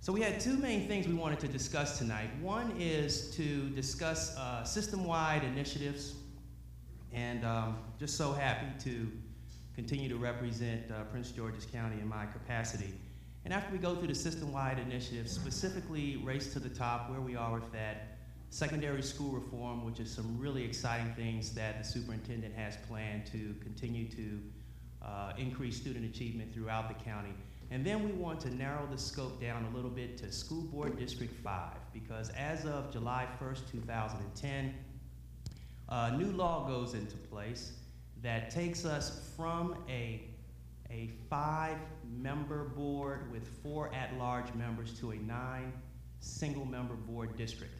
So we had two main things we wanted to discuss tonight. One is to discuss system-wide initiatives, and just so happy to continue to represent Prince George's County in my capacity. And after we go through the system-wide initiatives, specifically Race to the Top, where we are with that, secondary school reform, which is some really exciting things that the superintendent has planned to continue to increase student achievement throughout the county. And then we want to narrow the scope down a little bit to School Board District 5, because as of July 1st, 2010, a new law goes into place that takes us from a 5-member board with 4 at-large members to a 9 single-member board district.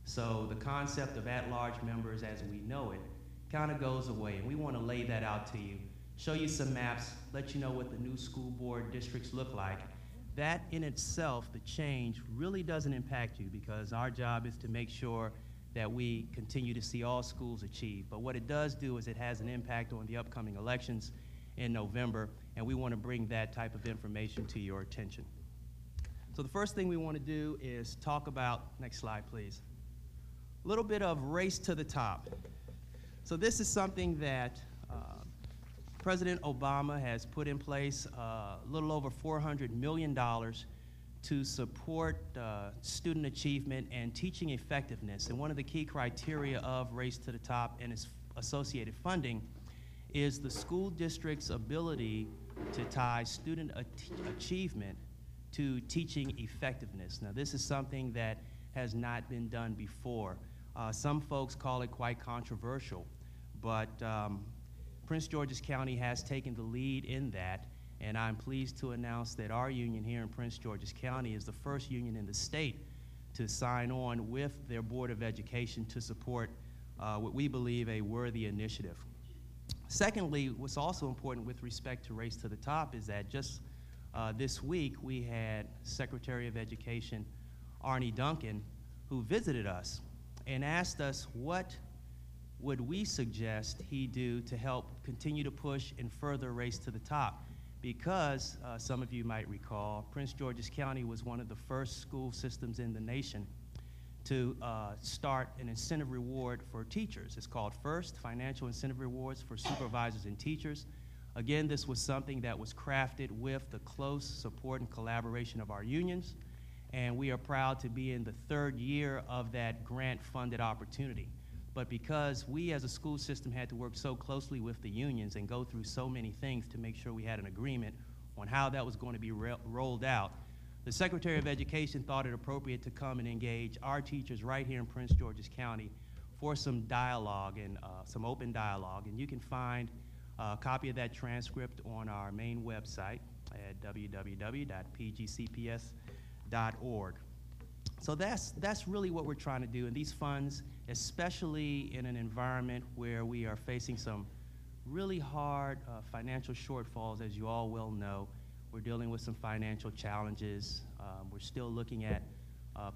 So the concept of at-large members as we know it kind of goes away, and we want to lay that out to you, show you some maps, let you know what the new school board districts look like. That in itself, the change, really doesn't impact you, because our job is to make sure that we continue to see all schools achieve. But what it does do is it has an impact on the upcoming elections in November, and we want to bring that type of information to your attention. So the first thing we want to do is talk about, next slide please, a little bit of Race to the Top. So this is something that President Obama has put in place, a little over $400 million to support student achievement and teaching effectiveness. And one of the key criteria of Race to the Top and its associated funding is the school district's ability to tie student achievement to teaching effectiveness. Now, this is something that has not been done before. Some folks call it quite controversial, but Prince George's County has taken the lead in that, and I'm pleased to announce that our union here in Prince George's County is the first union in the state to sign on with their Board of Education to support what we believe a worthy initiative. Secondly, what's also important with respect to Race to the Top is that just this week we had Secretary of Education Arnie Duncan, who visited us and asked us what would we suggest he do to help continue to push and further Race to the Top. Because some of you might recall, Prince George's County was one of the first school systems in the nation to start an incentive reward for teachers. It's called FIRST, Financial Incentive Rewards for Supervisors and Teachers. Again, this was something that was crafted with the close support and collaboration of our unions, and we are proud to be in the 3rd year of that grant-funded opportunity. But because we as a school system had to work so closely with the unions and go through so many things to make sure we had an agreement on how that was going to be rolled out, the Secretary of Education thought it appropriate to come and engage our teachers right here in Prince George's County for some dialogue and some open dialogue. And you can find a copy of that transcript on our main website at www.pgcps.org. So that's really what we're trying to do. And these funds, especially in an environment where we are facing some really hard financial shortfalls, as you all well know. We're dealing with some financial challenges. We're still looking at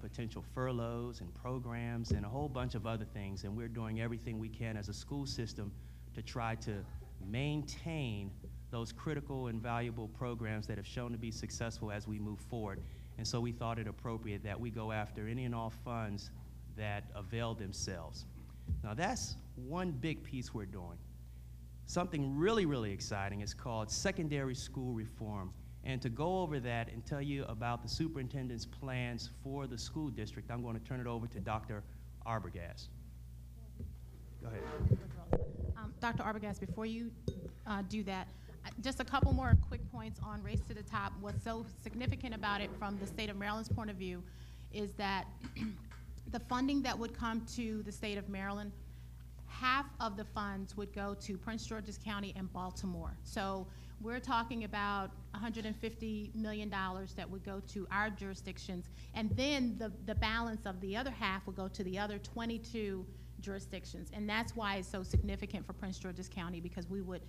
potential furloughs and programs and a whole bunch of other things. And we're doing everything we can as a school system to try to maintain those critical and valuable programs that have shown to be successful as we move forward. And so we thought it appropriate that we go after any and all funds that avail themselves. Now that's one big piece we're doing. Something really, really exciting is called secondary school reform. And to go over that and tell you about the superintendent's plans for the school district, I'm going to turn it over to Dr. Arbogast. Go ahead. Dr. Arbogast, before you do that, just a couple more quick points on Race to the Top. What's so significant about it from the state of Maryland's point of view is that the funding that would come to the state of Maryland, half of the funds would go to Prince George's County and Baltimore. So we're talking about $150 million that would go to our jurisdictions, and then the balance of the other half would go to the other 22 jurisdictions. And that's why it's so significant for Prince George's County, because we would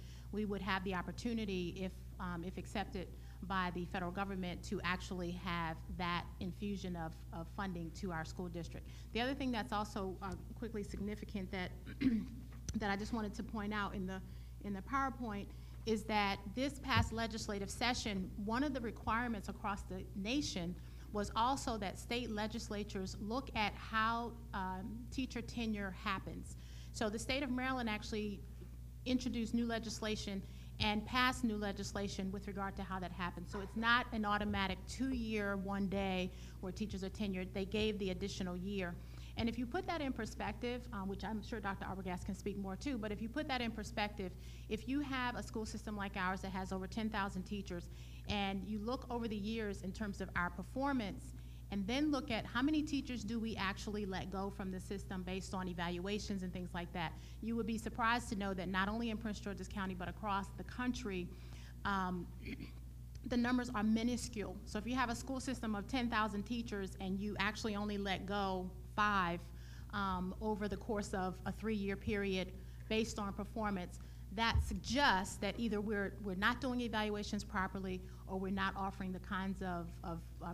have the opportunity, if accepted by the federal government, to actually have that infusion of funding to our school district. The other thing that's also quickly significant that that I just wanted to point out in the PowerPoint is that this past legislative session, one of the requirements across the nation was also that state legislatures look at how teacher tenure happens. So the state of Maryland actually introduced new legislation and passed new legislation with regard to how that happens. So it's not an automatic 2-year, 1 day where teachers are tenured. They gave the additional year. And if you put that in perspective, which I'm sure Dr. Arbogast can speak more to, but if you put that in perspective, if you have a school system like ours that has over 10,000 teachers, and you look over the years in terms of our performance, and then look at how many teachers do we actually let go from the system based on evaluations and things like that, you would be surprised to know that not only in Prince George's County, but across the country, the numbers are minuscule. So if you have a school system of 10,000 teachers and you actually only let go 5 over the course of a 3-year period based on performance, that suggests that either we're not doing evaluations properly, or we're not offering the kinds of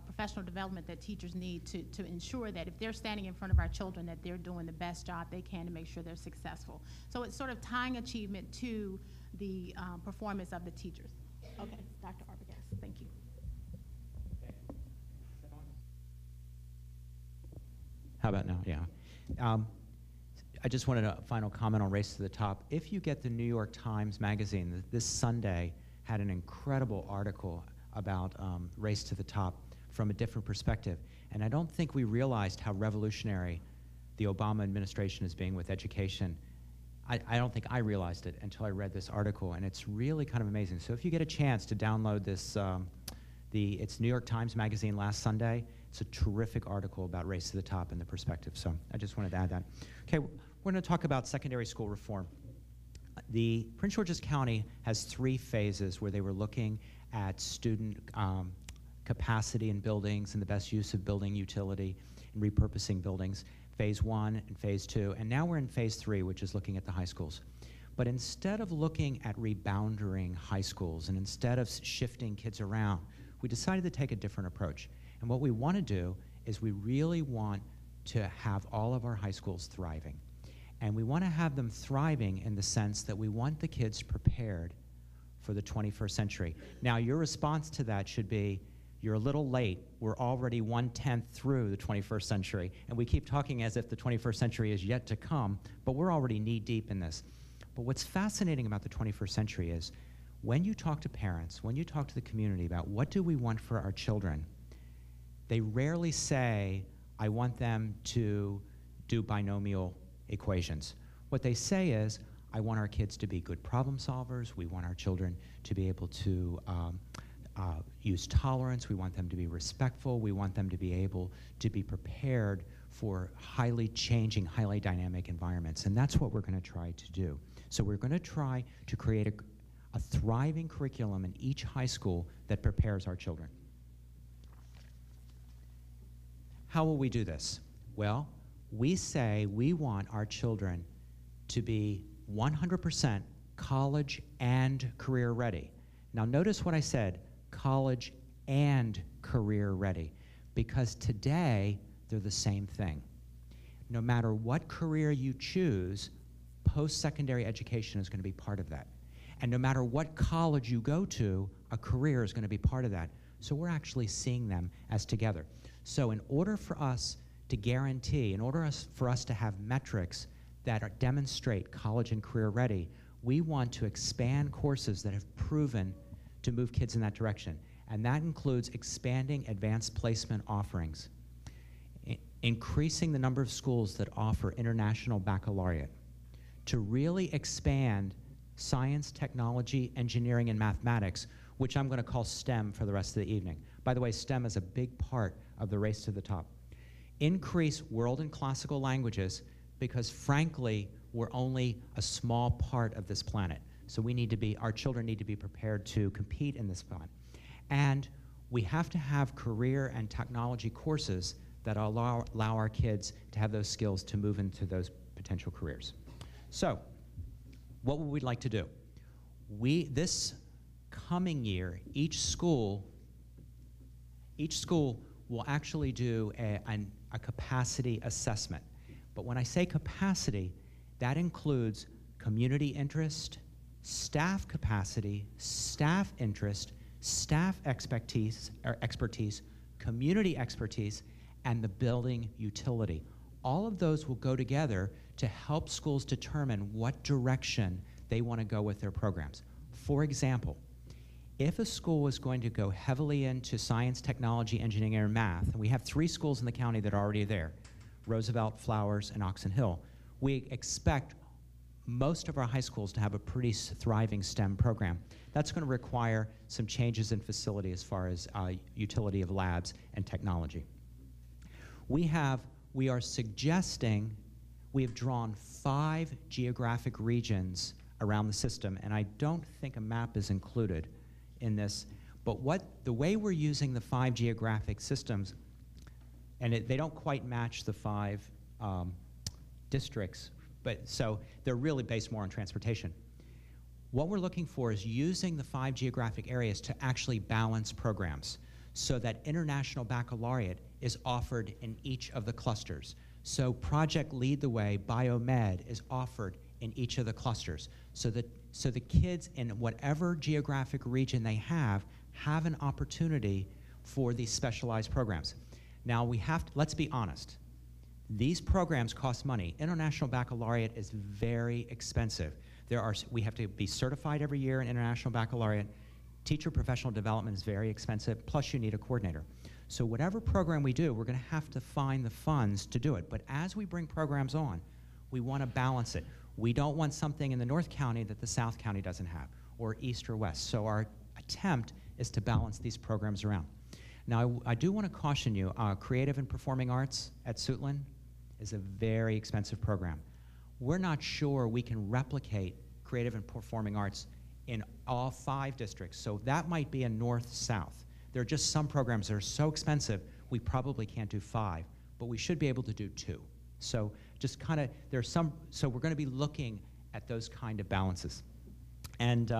professional development that teachers need to ensure that if they're standing in front of our children, that they're doing the best job they can to make sure they're successful. So it's sort of tying achievement to the performance of the teachers. Okay, Dr. Arbogast, thank you. How about now? Yeah. I just wanted a final comment on Race to the Top. If you get the New York Times Magazine, this Sunday had an incredible article about Race to the Top from a different perspective. And I don't think we realized how revolutionary the Obama administration is being with education. I don't think I realized it until I read this article, and it's really kind of amazing. So if you get a chance to download this, it's New York Times Magazine last Sunday. It's a terrific article about Race to the Top and the perspective. So I just wanted to add that. Okay, we're going to talk about secondary school reform. The Prince George's County has 3 phases where they were looking at student capacity in buildings and the best use of building utility and repurposing buildings, phase 1 and phase 2, and now we're in phase 3, which is looking at the high schools. But instead of looking at rebounding high schools and instead of shifting kids around, we decided to take a different approach. And what we want to do is we really want to have all of our high schools thriving. And we want to have them thriving in the sense that we want the kids prepared for the 21st century. Now, your response to that should be, you're a little late. We're already 1/10 through the 21st century, and we keep talking as if the 21st century is yet to come, but we're already knee-deep in this. But what's fascinating about the 21st century is when you talk to parents, when you talk to the community about what do we want for our children, they rarely say, I want them to do binomial equations. What they say is, I want our kids to be good problem solvers. We want our children to be able to use tolerance. We want them to be respectful. We want them to be able to be prepared for highly changing, highly dynamic environments. And that's what we're going to try to do. So we're going to try to create a thriving curriculum in each high school that prepares our children. How will we do this? Well, we say we want our children to be 100% college and career ready. Now notice what I said, college and career ready, because today they're the same thing. No matter what career you choose, post-secondary education is going to be part of that. And no matter what college you go to, a career is going to be part of that. So we're actually seeing them as together. So in order for us to guarantee, in order for us to have metrics that demonstrate college and career ready, we want to expand courses that have proven to move kids in that direction. And that includes expanding advanced placement offerings, increasing the number of schools that offer international baccalaureate, to really expand science, technology, engineering, and mathematics, which I'm going to call STEM for the rest of the evening. By the way, STEM is a big part of the Race to the Top. Increase world and classical languages, because frankly, we're only a small part of this planet. So we need to be, our children need to be prepared to compete in this planet. And we have to have career and technology courses that allow our kids to have those skills to move into those potential careers. So, what would we like to do? This coming year, each school will actually do a capacity assessment. But when I say capacity, that includes community interest, staff capacity, staff interest, staff expertise, community expertise, and the building utility. All of those will go together to help schools determine what direction they want to go with their programs. For example, if a school is going to go heavily into science, technology, engineering, and math, and we have 3 schools in the county that are already there, Roosevelt, Flowers, and Oxon Hill, we expect most of our high schools to have a pretty thriving STEM program. That's going to require some changes in facility as far as utility of labs and technology. We are suggesting, we have drawn 5 geographic regions around the system, and I don't think a map is included in this, but the way we're using the 5 geographic systems, and they don't quite match the 5 districts, but so they're really based more on transportation. What we're looking for is using the 5 geographic areas to actually balance programs so that International Baccalaureate is offered in each of the clusters. So Project Lead the Way, Biomed is offered in each of the clusters so the kids in whatever geographic region they have an opportunity for these specialized programs. Now let's be honest. These programs cost money. International Baccalaureate is very expensive. We have to be certified every year in International Baccalaureate. Teacher professional development is very expensive, plus you need a coordinator. So whatever program we do, we're going to have to find the funds to do it. But as we bring programs on, we want to balance it. We don't want something in the North County that the South County doesn't have, or East or West. So our attempt is to balance these programs around. Now, I do want to caution you, creative and performing arts at Suitland is a very expensive program. We're not sure we can replicate creative and performing arts in all 5 districts, so that might be a north-south. There are just some programs that are so expensive, we probably can't do 5, but we should be able to do 2. So just kind of, so we're going to be looking at those kind of balances. And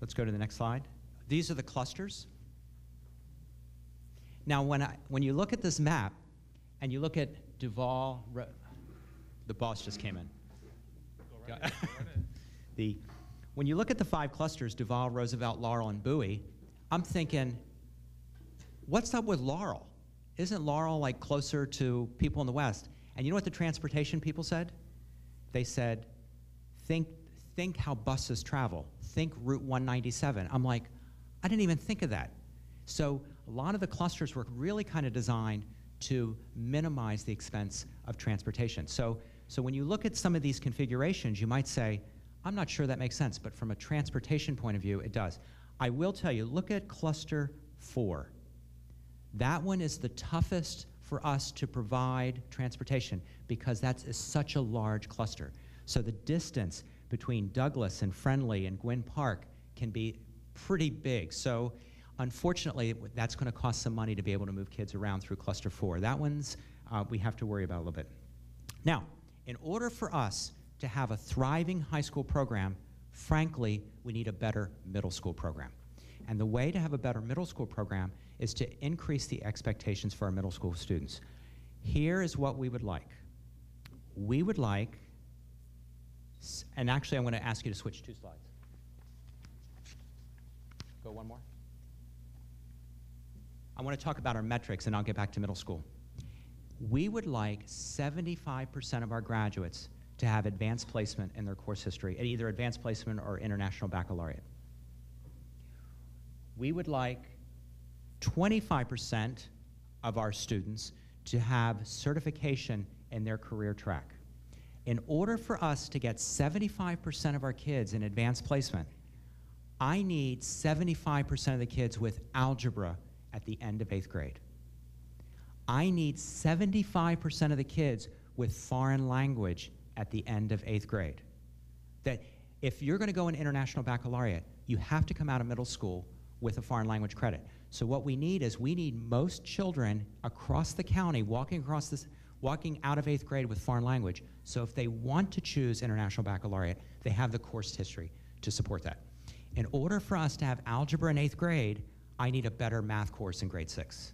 let's go to the next slide. These are the clusters. Now, when you look at this map, and you look at Duval, the boss just came in. Go right in. When you look at the 5 clusters, Duval, Roosevelt, Laurel, and Bowie, I'm thinking, what's up with Laurel? Isn't Laurel like closer to people in the West? And you know what the transportation people said? They said, think how buses travel. Think Route 197. I'm like, I didn't even think of that. So a lot of the clusters were really kind of designed to minimize the expense of transportation. So when you look at some of these configurations, you might say, I'm not sure that makes sense, but from a transportation point of view, it does. I will tell you, look at cluster 4. That one is the toughest for us to provide transportation because that is such a large cluster. So the distance between Douglas and Friendly and Gwynn Park can be pretty big. So unfortunately, that's going to cost some money to be able to move kids around through cluster 4. That one's we have to worry about a little bit. Now, in order for us to have a thriving high school program, frankly, we need a better middle school program. And the way to have a better middle school program is to increase the expectations for our middle school students. Here is what we would like. We would like, and actually I'm going to ask you to switch 2 slides. Go one more. I want to talk about our metrics, and I'll get back to middle school. We would like 75% of our graduates to have advanced placement in their course history, at either advanced placement or International Baccalaureate. We would like 25% of our students to have certification in their career track. In order for us to get 75% of our kids in advanced placement, I need 75% of the kids with algebra at the end of 8th grade. I need 75% of the kids with foreign language at the end of 8th grade. That if you're going to go in International Baccalaureate, you have to come out of middle school with a foreign language credit. So what we need is we need most children across the county walking out of 8th grade with foreign language. So if they want to choose International Baccalaureate, they have the course history to support that. In order for us to have algebra in 8th grade, I need a better math course in grade 6.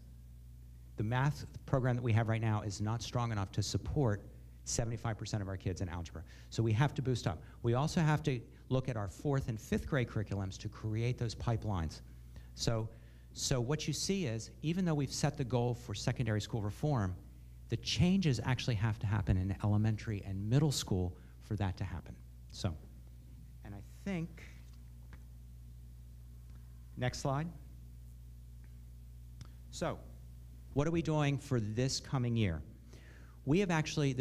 The math program that we have right now is not strong enough to support 75% of our kids in algebra. So we have to boost up. We also have to look at our 4th and 5th grade curriculums to create those pipelines. So what you see is, even though we've set the goal for secondary school reform, the changes actually have to happen in elementary and middle school for that to happen. So, and I think, next slide. So, what are we doing for this coming year? We have actually,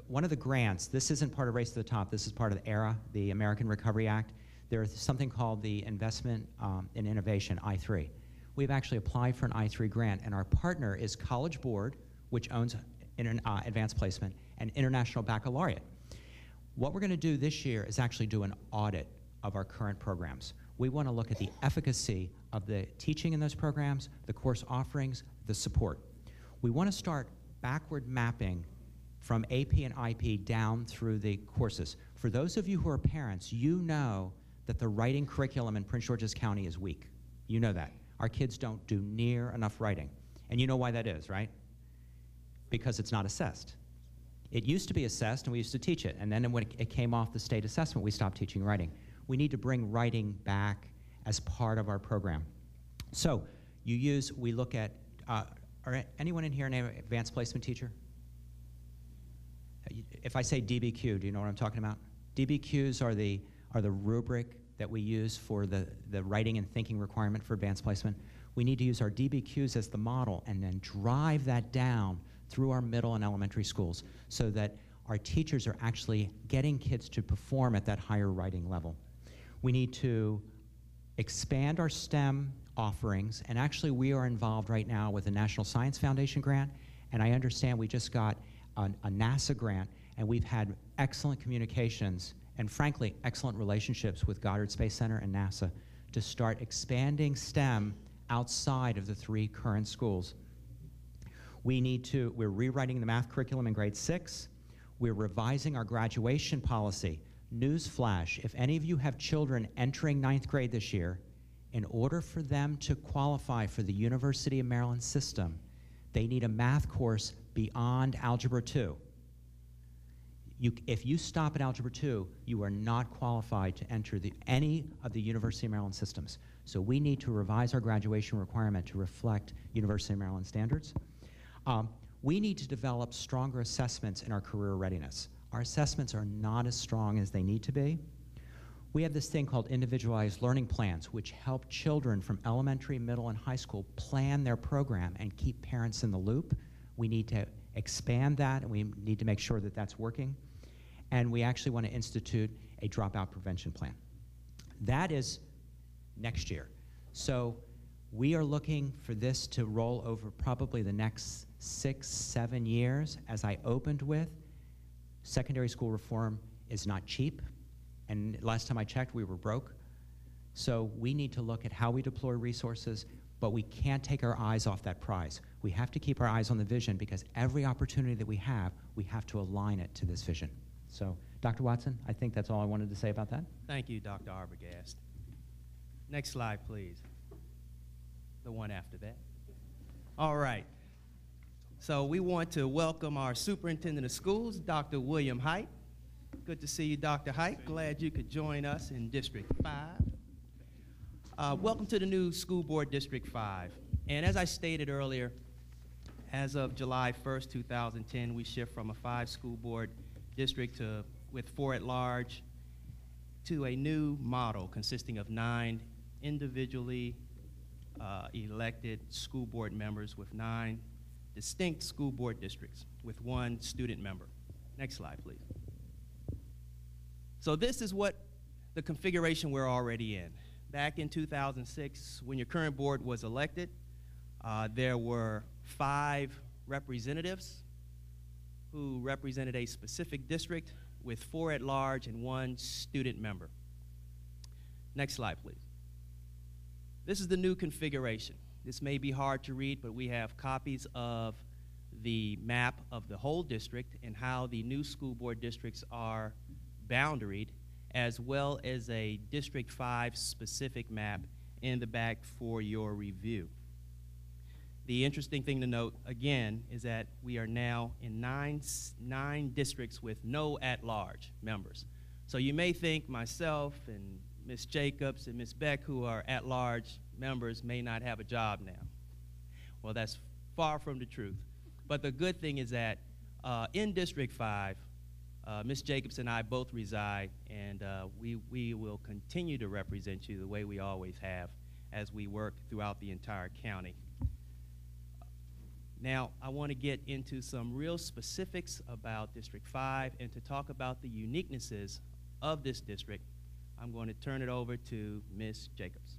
one of the grants, this isn't part of Race to the Top, this is part of the ARA, the American Recovery Act. There's something called the Investment in Innovation, I3. We've actually applied for an I3 grant, and our partner is College Board, which owns advanced placement, and International Baccalaureate. What we're going to do this year is actually do an audit of our current programs. We want to look at the efficacy of the teaching in those programs, the course offerings, the support. We want to start backward mapping from AP and IP down through the courses. For those of you who are parents, you know that the writing curriculum in Prince George's County is weak. You know that. Our kids don't do near enough writing. And you know why that is, right? Because it's not assessed. It used to be assessed, and we used to teach it. And then when it came off the state assessment, we stopped teaching writing. We need to bring writing back as part of our program. So we look at, anyone in here an advanced placement teacher? If I say DBQ, do you know what I'm talking about? DBQs are the rubric that we use for the writing and thinking requirement for advanced placement. We need to use our DBQs as the model and then drive that down through our middle and elementary schools so that our teachers are actually getting kids to perform at that higher writing level. We need to expand our STEM offerings, and actually we are involved right now with the National Science Foundation grant, and I understand we just got a NASA grant, and we've had excellent communications and frankly excellent relationships with Goddard Space Center and NASA to start expanding STEM outside of the 3 current schools. We're rewriting the math curriculum in grade 6. We're revising our graduation policy. Newsflash, if any of you have children entering 9th grade this year, in order for them to qualify for the University of Maryland system, they need a math course beyond Algebra 2. If you stop at Algebra 2, you are not qualified to enter any of the University of Maryland systems. So we need to revise our graduation requirement to reflect University of Maryland standards. We need to develop stronger assessments in our career readiness. Our assessments are not as strong as they need to be. We have this thing called individualized learning plans, which help children from elementary, middle, and high school plan their program and keep parents in the loop. We need to expand that, and we need to make sure that that's working. And we actually want to institute a dropout prevention plan. That is next year. So we are looking for this to roll over probably the next 6-7 years. As I opened with, secondary school reform is not cheap. And last time I checked, we were broke. So we need to look at how we deploy resources, but we can't take our eyes off that prize. We have to keep our eyes on the vision, because every opportunity that we have to align it to this vision. So, Dr. Watson, I think that's all I wanted to say about that. Thank you, Dr. Arbogast. Next slide, please. The one after that. All right. So we want to welcome our Superintendent of Schools, Dr. William Height. Good to see you, Dr. Height. Glad you could join us in District 5. Welcome to the new School Board District 5. And as I stated earlier, as of July 1st, 2010, we shift from a 5-school board district with 4 at large to a new model consisting of 9 individually elected school board members with 9 distinct school board districts with 1 student member. Next slide, please. So this is what the configuration we're already in. Back in 2006, when your current board was elected, there were 5 representatives who represented a specific district with 4 at large and 1 student member. Next slide, please. This is the new configuration. This may be hard to read, but we have copies of the map of the whole district and how the new school board districts are boundaried, as well as a District 5 specific map in the back for your review. The interesting thing to note, again, is that we are now in 9 districts with no at-large members. So you may think myself and Ms. Jacobs and Ms. Beck, who are at-large members may not have a job now. Well, that's far from the truth. But the good thing is that in District 5, Ms. Jacobs and I both reside, and we will continue to represent you the way we always have as we work throughout the entire county. Now, I want to get into some real specifics about District 5, and to talk about the uniquenesses of this district, I'm going to turn it over to Ms. Jacobs.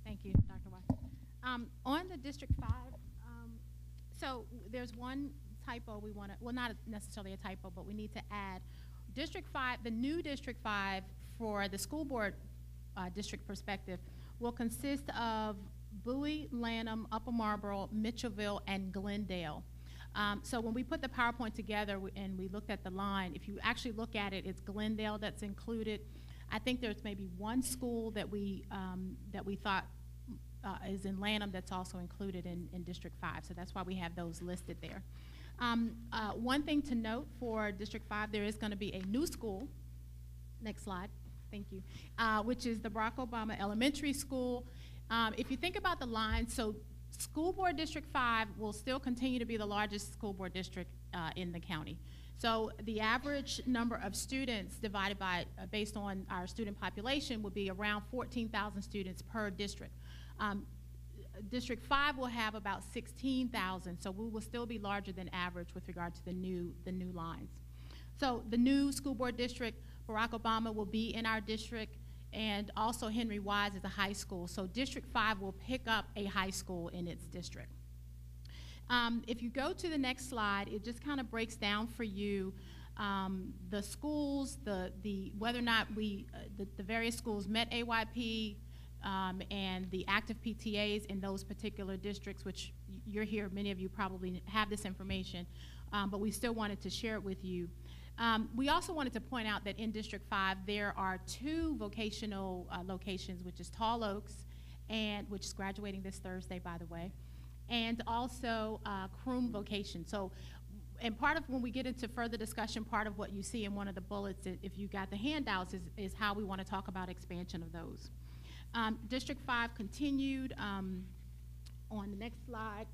Thank you, Dr. White. On the District 5, so there's one typo we want to, well, not necessarily a typo, but we need to add. District 5, the new District 5 for the school board district perspective will consist of Bowie, Lanham, Upper Marlboro, Mitchellville, and Glendale. So when we put the PowerPoint together and we looked at the line, if you actually look at it, it's Glendale that's included. I think there's maybe one school that we thought is in Lanham that's also included in District 5. So that's why we have those listed there. One thing to note for District 5, there is going to be a new school. Next slide. Thank you. Which is the Barack Obama Elementary School. If you think about the line, so School Board District 5 will still continue to be the largest school board district in the county. So the average number of students divided by, based on our student population, would be around 14,000 students per district. District 5 will have about 16,000, so we will still be larger than average with regard to the new lines. So the new school board district, Barack Obama will be in our district, and also Henry Wise is a high school. So District 5 will pick up a high school in its district. If you go to the next slide, it just kind of breaks down for you the schools, whether or not the various schools met AYP, and the active PTAs in those particular districts, which you're here, many of you probably have this information, but we still wanted to share it with you. We also wanted to point out that in District 5, there are 2 vocational locations, which is Tall Oaks, which is graduating this Thursday, by the way, and also Croom Vocation. So, and part of, when we get into further discussion, part of what you see in one of the bullets, if you got the handouts, is how we want to talk about expansion of those. District 5 continued. On the next slide,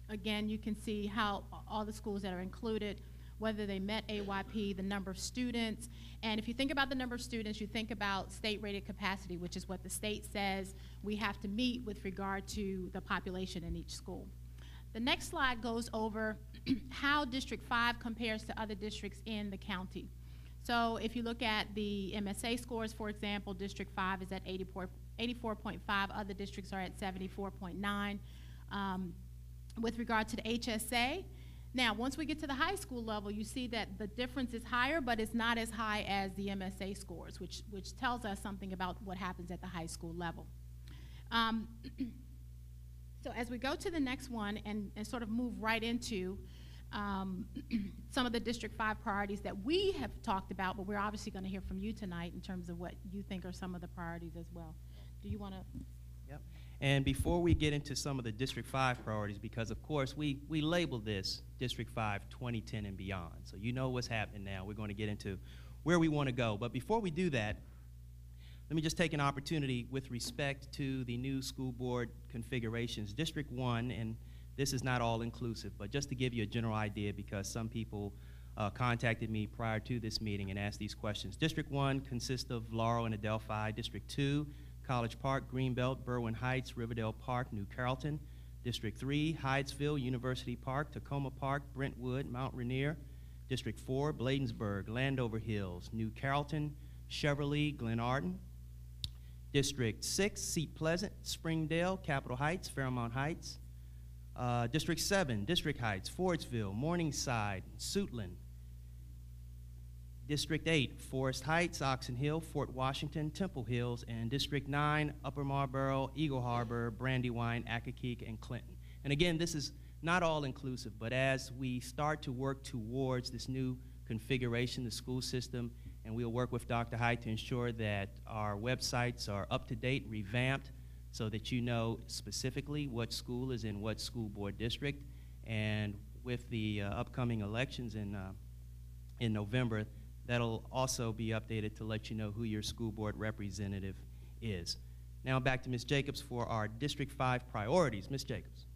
again, you can see how all the schools that are included, whether they met AYP, the number of students. And if you think about the number of students, you think about state-rated capacity, which is what the state says we have to meet with regard to the population in each school. The next slide goes over how District 5 compares to other districts in the county. So if you look at the MSA scores, for example, District 5 is at 84.5, other districts are at 74.9. With regard to the HSA, now once we get to the high school level, you see that the difference is higher, but it's not as high as the MSA scores, which tells us something about what happens at the high school level. So as we go to the next one and sort of move right into some of the District 5 priorities that we have talked about, but we're obviously going to hear from you tonight in terms of what you think are some of the priorities as well. Do you want to? Yep. And before we get into some of the District 5 priorities, because of course we labeled this District 5 2010 and beyond, so you know what's happening now. We're going to get into where we want to go. But before we do that, let me just take an opportunity with respect to the new school board configurations. District 1, and this is not all inclusive, but just to give you a general idea, because some people contacted me prior to this meeting and asked these questions. District 1 consists of Laurel and Adelphi. District 2, College Park, Greenbelt, Berwyn Heights, Riverdale Park, New Carrollton. District 3, Hydesville, University Park, Tacoma Park, Brentwood, Mount Rainier. District 4, Bladensburg, Landover Hills, New Carrollton, Cheverly, Glenarden. District 6, Seat Pleasant, Springdale, Capitol Heights, Fairmount Heights. District 7, District Heights, Fordsville, Morningside, Suitland. District 8, Forest Heights, Oxon Hill, Fort Washington, Temple Hills, and District 9, Upper Marlboro, Eagle Harbor, Brandywine, Accokeek, and Clinton. And again, this is not all inclusive, but as we start to work towards this new configuration, the school system, and we'll work with Dr. Hyde to ensure that our websites are up to date, revamped, so that you know specifically what school is in what school board district. And with the upcoming elections in in November, that'll also be updated to let you know who your school board representative is. Now back to Ms. Jacobs for our District 5 priorities. Ms. Jacobs.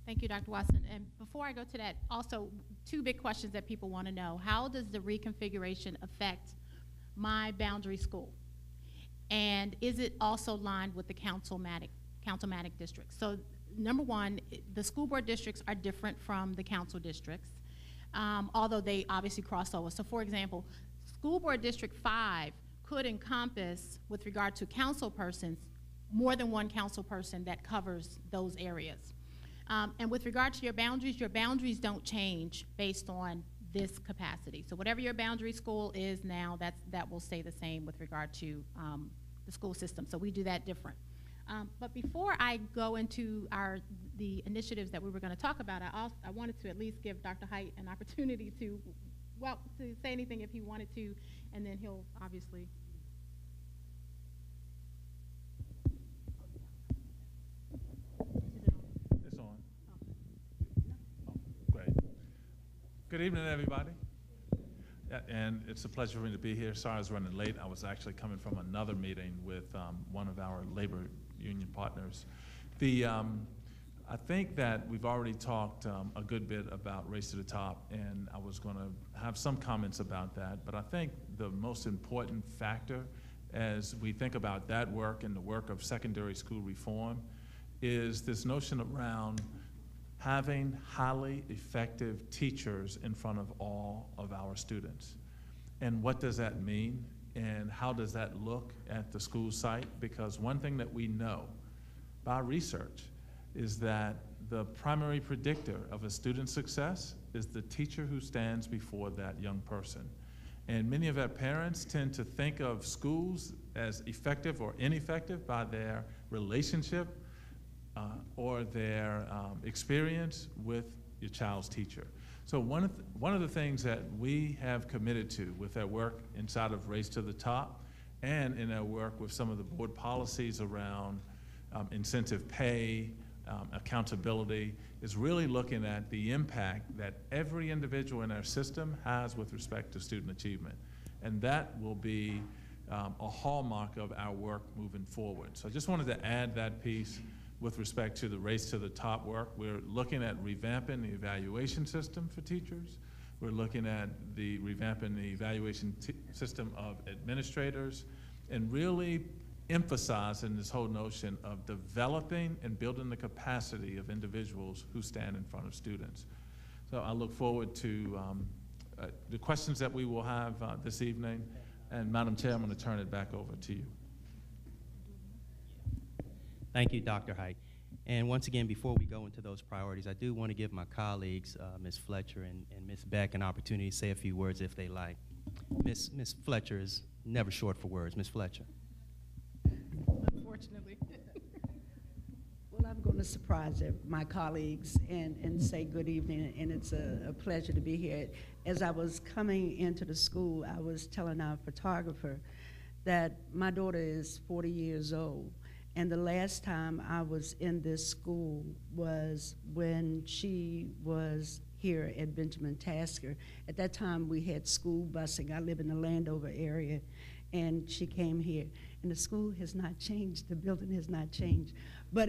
Thank you, Dr. Watson. And before I go to that, also two big questions that people want to know. How does the reconfiguration affect my boundary school? And is it also lined with the councilmatic districts? So number one, the school board districts are different from the council districts, although they obviously cross over. So for example, School Board District 5 could encompass, with regard to council persons, more than one council person that covers those areas. And with regard to your boundaries don't change based on this capacity. So whatever your boundary school is now, that will stay the same with regard to the school system. So we do that different. But before I go into the initiatives that we were going to talk about, I wanted to at least give Dr. Height an opportunity to say anything if he wanted to, and then he'll obviously. It's on. Oh, great. Good evening, everybody. Yeah, and it's a pleasure for me to be here. Sorry I was running late. I was actually coming from another meeting with one of our labor union partners. I think that we've already talked a good bit about Race to the Top, and I was going to have some comments about that, but I think the most important factor as we think about that work and the work of secondary school reform is this notion around having highly effective teachers in front of all of our students. And what does that mean? And how does that look at the school site? Because one thing that we know by research is that the primary predictor of a student's success is the teacher who stands before that young person. And many of our parents tend to think of schools as effective or ineffective by their relationship or their experience with your child's teacher. So one of the things that we have committed to with our work inside of Race to the Top and in our work with some of the board policies around incentive pay, accountability, is really looking at the impact that every individual in our system has with respect to student achievement. And that will be a hallmark of our work moving forward. So I just wanted to add that piece with respect to the Race to the Top work. We're looking at revamping the evaluation system for teachers. We're looking at revamping the evaluation system of administrators, and really emphasizing this whole notion of developing and building the capacity of individuals who stand in front of students. So I look forward to the questions that we will have this evening. And Madam Chair, I'm going to turn it back over to you. Thank you, Dr. Height. And once again, before we go into those priorities, I do want to give my colleagues, Ms. Fletcher and Ms. Beck, an opportunity to say a few words if they like. Ms. Fletcher is never short for words. Ms. Fletcher. Unfortunately. Well, I'm going to surprise my colleagues and say good evening, and it's a pleasure to be here. As I was coming into the school, I was telling our photographer that my daughter is 40 years old, and the last time I was in this school was when she was here at Benjamin Tasker. At that time, we had school busing. I live in the Landover area, and she came here. And the school has not changed, the building has not changed. But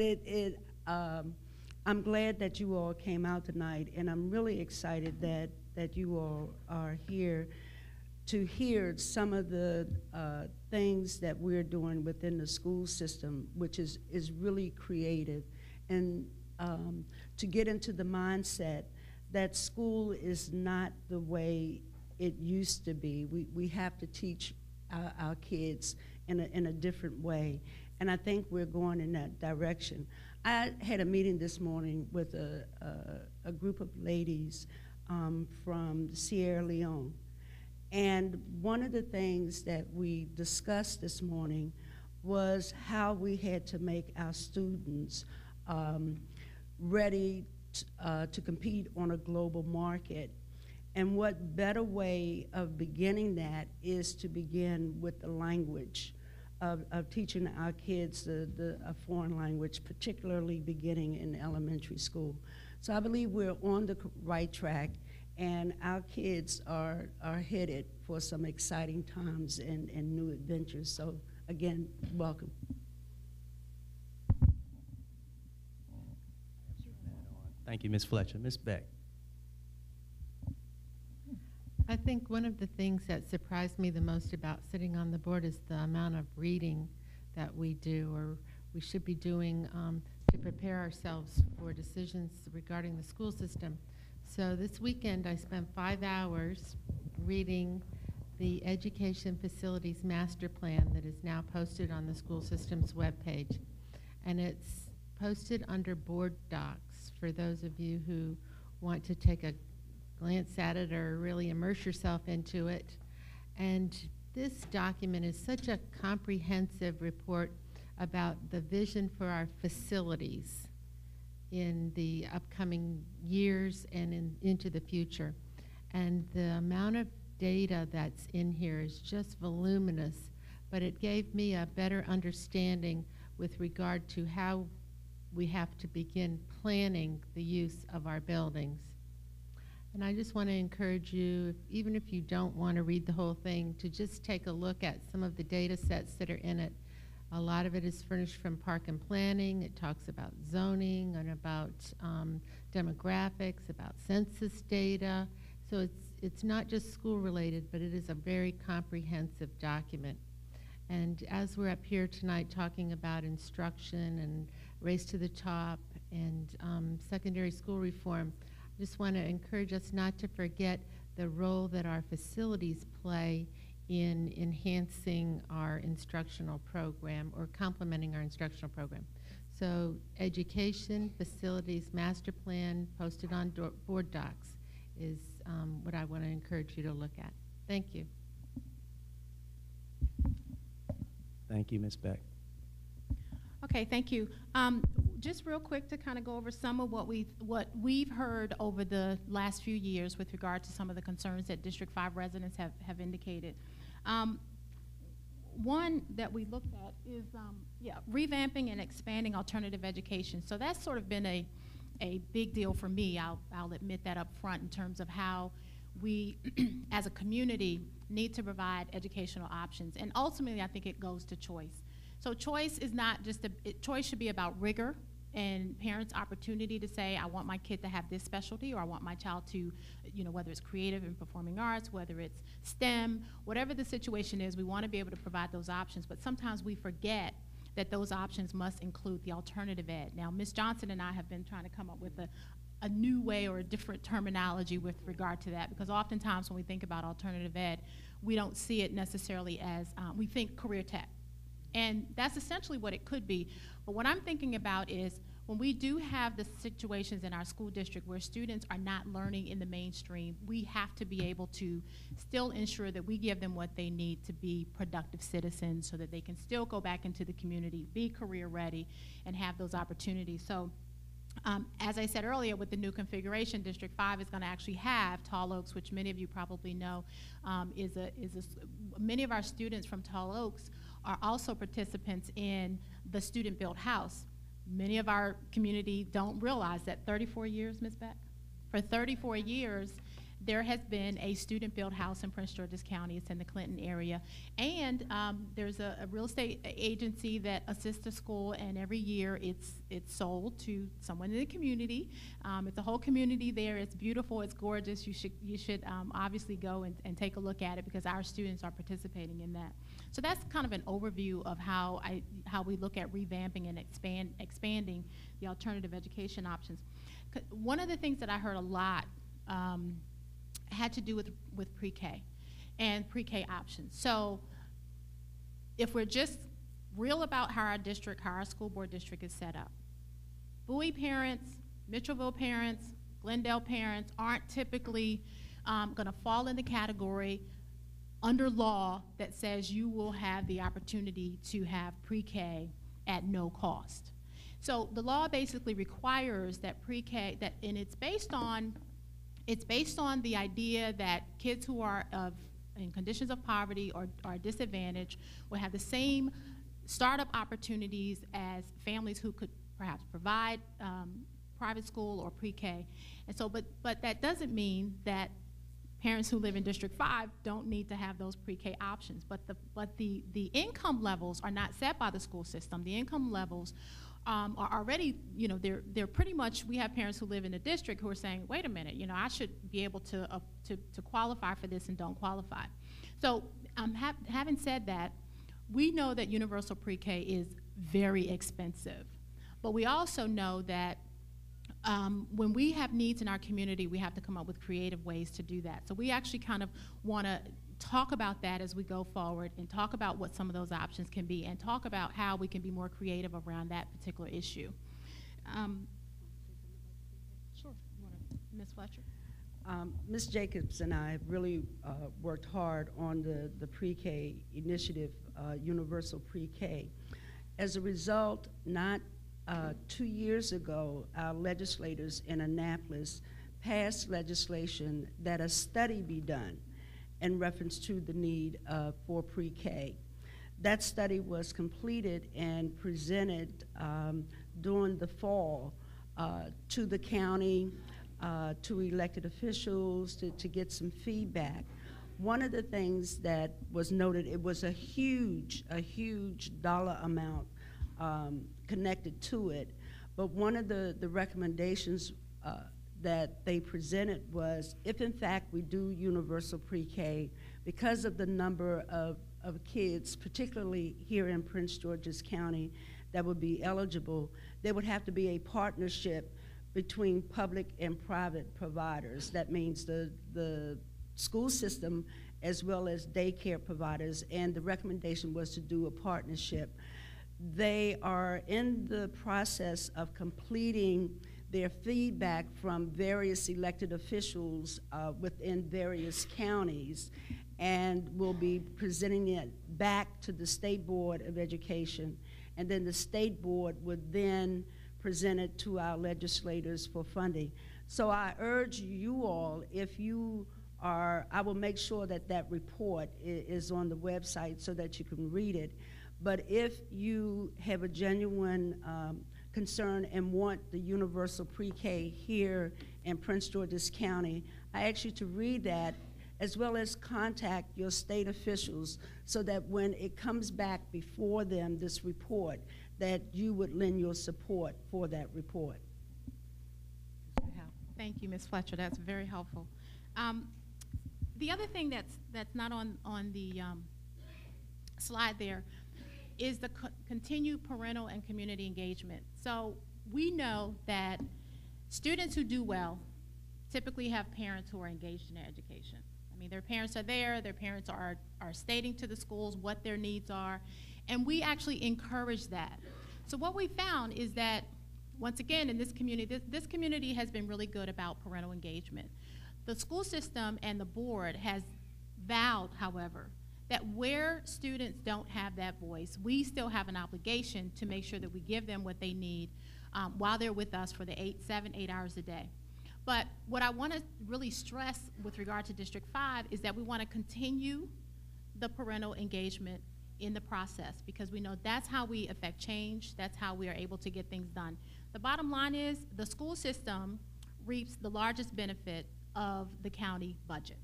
I'm glad that you all came out tonight, and I'm really excited that you all are here to hear some of the things that we're doing within the school system, which is really creative, and to get into the mindset that school is not the way it used to be. We have to teach our kids in a different way, and I think we're going in that direction. I had a meeting this morning with a group of ladies from Sierra Leone, and one of the things that we discussed this morning was how we had to make our students ready to compete on a global market. And what better way of beginning that is to begin with the language of teaching our kids a foreign language, particularly beginning in elementary school. So I believe we're on the right track, and our kids are headed for some exciting times and new adventures. So again, welcome. Thank you, Ms. Fletcher. Ms. Beck. I think one of the things that surprised me the most about sitting on the board is the amount of reading that we do, or we should be doing, to prepare ourselves for decisions regarding the school system. So this weekend I spent 5 hours reading the Education Facilities Master Plan that is now posted on the school system's webpage. And it's posted under board docs for those of you who want to take a glance at it or really immerse yourself into it. And this document is such a comprehensive report about the vision for our facilities in the upcoming years and into the future. And the amount of data that's in here is just voluminous, but it gave me a better understanding with regard to how we have to begin planning the use of our buildings. And I just want to encourage you, even if you don't want to read the whole thing, to just take a look at some of the data sets that are in it. A lot of it is furnished from Park and Planning. It talks about zoning and about demographics, about census data. So it's not just school related, but it is a very comprehensive document. And as we're up here tonight talking about instruction and race to the top and secondary school reform, I just want to encourage us not to forget the role that our facilities play in enhancing our instructional program or complementing our instructional program. So Education Facilities Master Plan posted on board docs is what I want to encourage you to look at. Thank you. Thank you, Ms. Beck. Okay, thank you. Just real quick to kind of go over some of what we've heard over the last few years with regard to some of the concerns that District 5 residents have indicated. One that we looked at is revamping and expanding alternative education. So that's sort of been a big deal for me. I'll admit that up front in terms of how we as a community need to provide educational options. And ultimately I think it goes to choice. So choice is not just choice should be about rigor and parents' opportunity to say, I want my kid to have this specialty, or I want my child to, whether it's creative and performing arts, whether it's STEM, whatever the situation is, we want to be able to provide those options. But sometimes we forget that those options must include the alternative ed. Now, Ms. Johnson and I have been trying to come up with a new way or a different terminology with regard to that, because oftentimes when we think about alternative ed, we don't see it necessarily as, we think career tech. And that's essentially what it could be. But what I'm thinking about is when we do have the situations in our school district where students are not learning in the mainstream, we have to be able to still ensure that we give them what they need to be productive citizens so that they can still go back into the community, be career ready, and have those opportunities. So as I said earlier, with the new configuration, District 5 is going to actually have Tall Oaks, which many of you probably know many of our students from Tall Oaks are also participants in the student-built house. Many of our community don't realize that 34 years, Ms. Beck? For 34 years, there has been a student-built house in Prince George's County. It's in the Clinton area. And there's a real estate agency that assists the school, and every year it's sold to someone in the community. It's a whole community there. It's beautiful. It's gorgeous. You should obviously go and take a look at it because our students are participating in that. So that's kind of an overview of how we look at revamping and expanding the alternative education options. One of the things that I heard a lot had to do with pre-K and pre-K options. So if we're just real about how our school board district is set up, Bowie parents, Mitchellville parents, Glendale parents aren't typically going to fall in the category under law that says you will have the opportunity to have pre-K at no cost. So the law basically requires that pre-K, and it's based on the idea that kids who are in conditions of poverty or are disadvantaged will have the same startup opportunities as families who could perhaps provide private school or pre-K. And so, but that doesn't mean that parents who live in District 5 don't need to have those pre-K options. But the income levels are not set by the school system. The income levels are already, you know, they're pretty much, we have parents who live in the district who are saying, wait a minute, you know, I should be able to qualify for this and don't qualify. So having said that, we know that universal pre-K is very expensive. But we also know that when we have needs in our community, we have to come up with creative ways to do that. So we actually kind of want to talk about that as we go forward and talk about what some of those options can be and talk about how we can be more creative around that particular issue. Sure. Ms. Fletcher? Ms. Jacobs and I have really worked hard on the pre-K initiative, universal pre-K. As a result, not 2 years ago, our legislators in Annapolis passed legislation that a study be done in reference to the need for pre-K. That study was completed and presented during the fall to the county, to elected officials, to get some feedback. One of the things that was noted, it was a huge dollar amount connected to it, but one of the recommendations that they presented was, if in fact we do universal pre-K, because of the number of kids, particularly here in Prince George's County, that would be eligible, there would have to be a partnership between public and private providers. That means the school system as well as daycare providers, and the recommendation was to do a partnership. They are in the process of completing their feedback from various elected officials within various counties, and will be presenting it back to the State Board of Education, and then the State Board would then present it to our legislators for funding. So I urge you all, if you are, I will make sure that that report is on the website so that you can read it. But if you have a genuine concern and want the universal pre-K here in Prince George's County, I ask you to read that, as well as contact your state officials so that when it comes back before them, this report, that you would lend your support for that report. Thank you, Ms. Fletcher. That's very helpful. The other thing that's not on the slide there is the continued parental and community engagement. So we know that students who do well typically have parents who are engaged in their education. I mean, their parents are there, their parents are stating to the schools what their needs are, and we actually encourage that. So what we found is that, once again, in this community has been really good about parental engagement. The school system and the board has vowed, however, that where students don't have that voice, we still have an obligation to make sure that we give them what they need while they're with us for the 7, 8 hours a day. But what I want to really stress with regard to District 5 is that we want to continue the parental engagement in the process, because we know that's how we affect change, that's how we are able to get things done. The bottom line is the school system reaps the largest benefit of the county budget.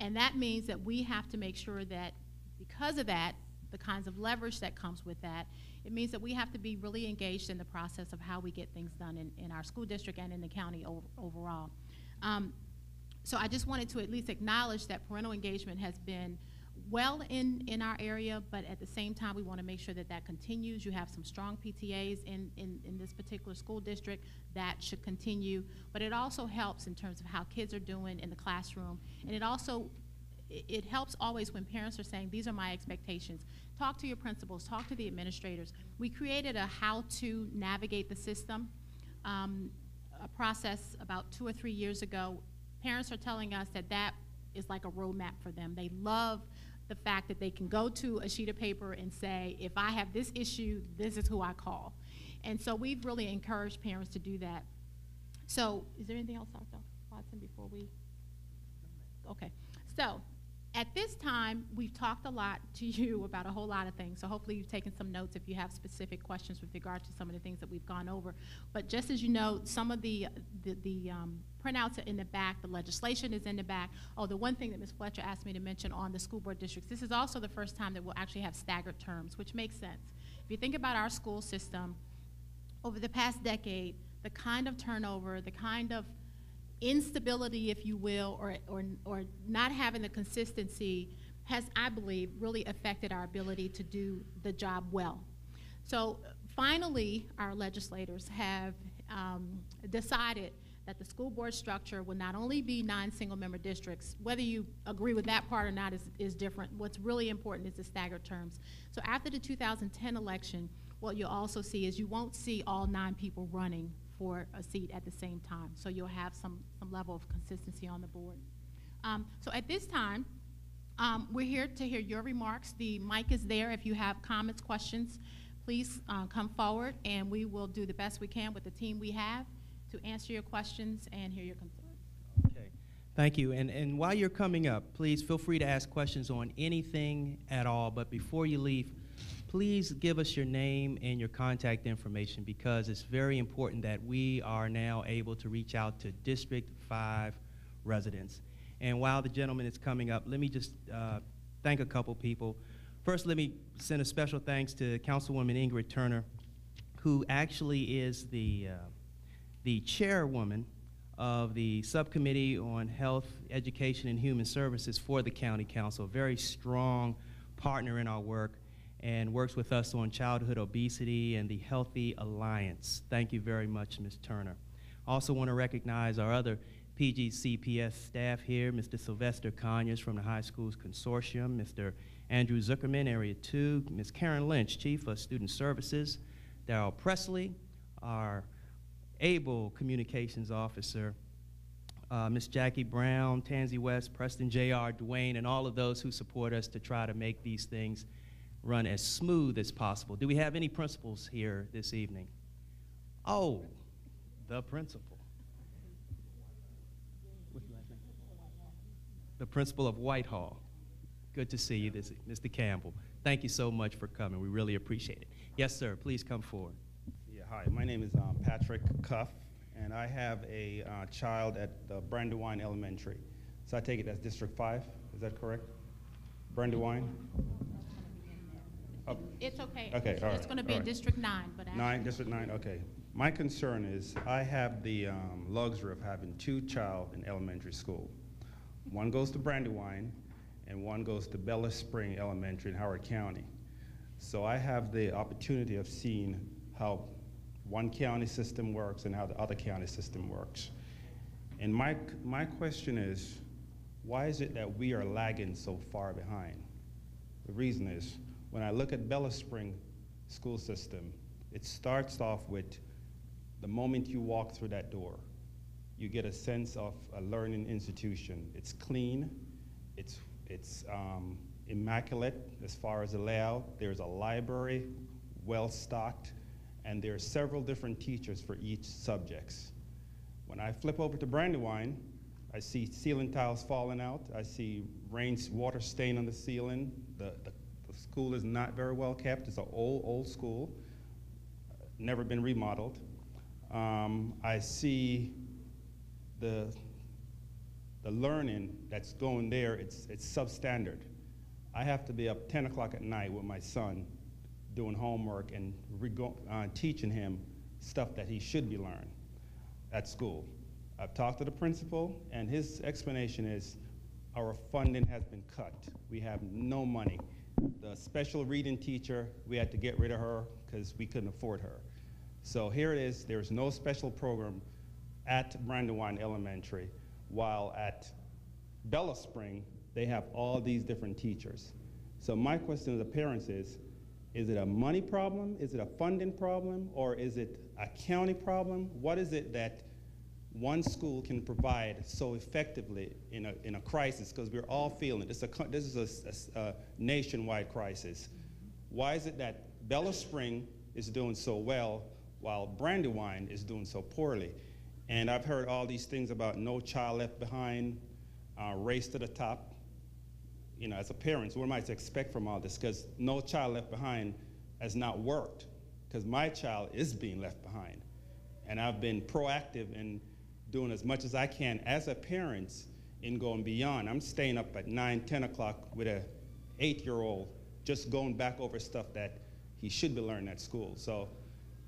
And that means that we have to make sure that, because of that, the kinds of leverage that comes with that, it means that we have to be really engaged in the process of how we get things done in our school district and in the county overall. So I just wanted to at least acknowledge that parental engagement has been well in our area, but at the same time we want to make sure that that continues. You have some strong PTAs in this particular school district that should continue, but it also helps in terms of how kids are doing in the classroom, and it helps always when parents are saying, these are my expectations. Talk to your principals, talk to the administrators. We created a how to navigate the system, a process about 2 or 3 years ago. Parents are telling us that that is like a roadmap for them. They love the fact that they can go to a sheet of paper and say, if I have this issue, this is who I call. And so we've really encouraged parents to do that. So is there anything else, Dr. Watson, before we? Okay. So At this time, we've talked a lot to you about a whole lot of things, so hopefully you've taken some notes if you have specific questions with regard to some of the things that we've gone over. But just as you know, some of the printouts are in the back, the legislation is in the back. Oh, the one thing that Ms. Fletcher asked me to mention on the school board districts, this is also the first time that we'll actually have staggered terms, which makes sense. If you think about our school system, over the past decade, the kind of turnover, the kind of instability, if you will, or not having the consistency has, I believe, really affected our ability to do the job well. So finally, our legislators have decided that the school board structure will not only be 9 single-member districts. Whether you agree with that part or not is different. What's really important is the staggered terms. So after the 2010 election, what you'll also see is you won't see all 9 people running for a seat at the same time. So you'll have some level of consistency on the board. So at this time, we're here to hear your remarks. The mic is there. If you have comments, questions, please come forward, and we will do the best we can with the team we have to answer your questions and hear your concerns. Okay, thank you. And while you're coming up, please feel free to ask questions on anything at all. But before you leave, please give us your name and your contact information, because it's very important that we are now able to reach out to District 5 residents. And while the gentleman is coming up, let me just thank a couple people. First, let me send a special thanks to Councilwoman Ingrid Turner, who actually is the chairwoman of the Subcommittee on Health, Education, and Human Services for the County Council, a very strong partner in our work, and works with us on childhood obesity and the Healthy Alliance. Thank you very much, Ms. Turner. Also want to recognize our other PGCPS staff here, Mr. Sylvester Conyers from the High Schools Consortium, Mr. Andrew Zuckerman, Area 2, Ms. Karen Lynch, Chief of Student Services, Darrell Presley, our able communications officer, Ms. Jackie Brown, Tansy West, Preston J.R. Dwayne, and all of those who support us to try to make these things run as smooth as possible. Do we have any principals here this evening? Oh, the principal. What's the last name? The principal of Whitehall. Good to see you, Mr. Campbell. Thank you so much for coming. We really appreciate it. Yes, sir. Please come forward. Yeah, hi. My name is Patrick Cuff, and I have a child at Brandywine Elementary. So I take it that's District 5. Is that correct? Brandywine? It's okay. Okay, all right. It's going to be in District 9. But District 9, okay. My concern is I have the luxury of having 2 child in elementary school. One goes to Brandywine, and one goes to Bella Spring Elementary in Howard County. So I have the opportunity of seeing how one county system works and how the other county system works. And my question is, why is it that we are lagging so far behind? The reason is, when I look at Bella Spring school system, it starts off with the moment you walk through that door, you get a sense of a learning institution. It's clean, it's immaculate as far as the layout. There's a library, well stocked, and there are several different teachers for each subjects. When I flip over to Brandywine, I see ceiling tiles falling out. I see water stain on the ceiling. The school is not very well kept. It's an old school, never been remodeled. I see the learning that's going there, it's substandard. I have to be up 10 o'clock at night with my son doing homework and teaching him stuff that he should be learning at school. I've talked to the principal, and his explanation is our funding has been cut. We have no money. The special reading teacher, we had to get rid of her because we couldn't afford her. So here it is, there's no special program at Brandywine Elementary, while at Bella Spring, they have all these different teachers. So my question to the parents is it a money problem? Is it a funding problem? Or is it a county problem? What is it that one school can provide so effectively in a crisis? Because we're all feeling it. This is a nationwide crisis. Why is it that Bella Spring is doing so well while Brandywine is doing so poorly? And I've heard all these things about no child left behind, race to the top. as a parent, what am I to expect from all this? Because No Child Left Behind has not worked, because my child is being left behind. And I've been proactive in doing as much as I can as a parent in going beyond. I'm staying up at 9, 10 o'clock with a 8-year-old, just going back over stuff that he should be learning at school. So,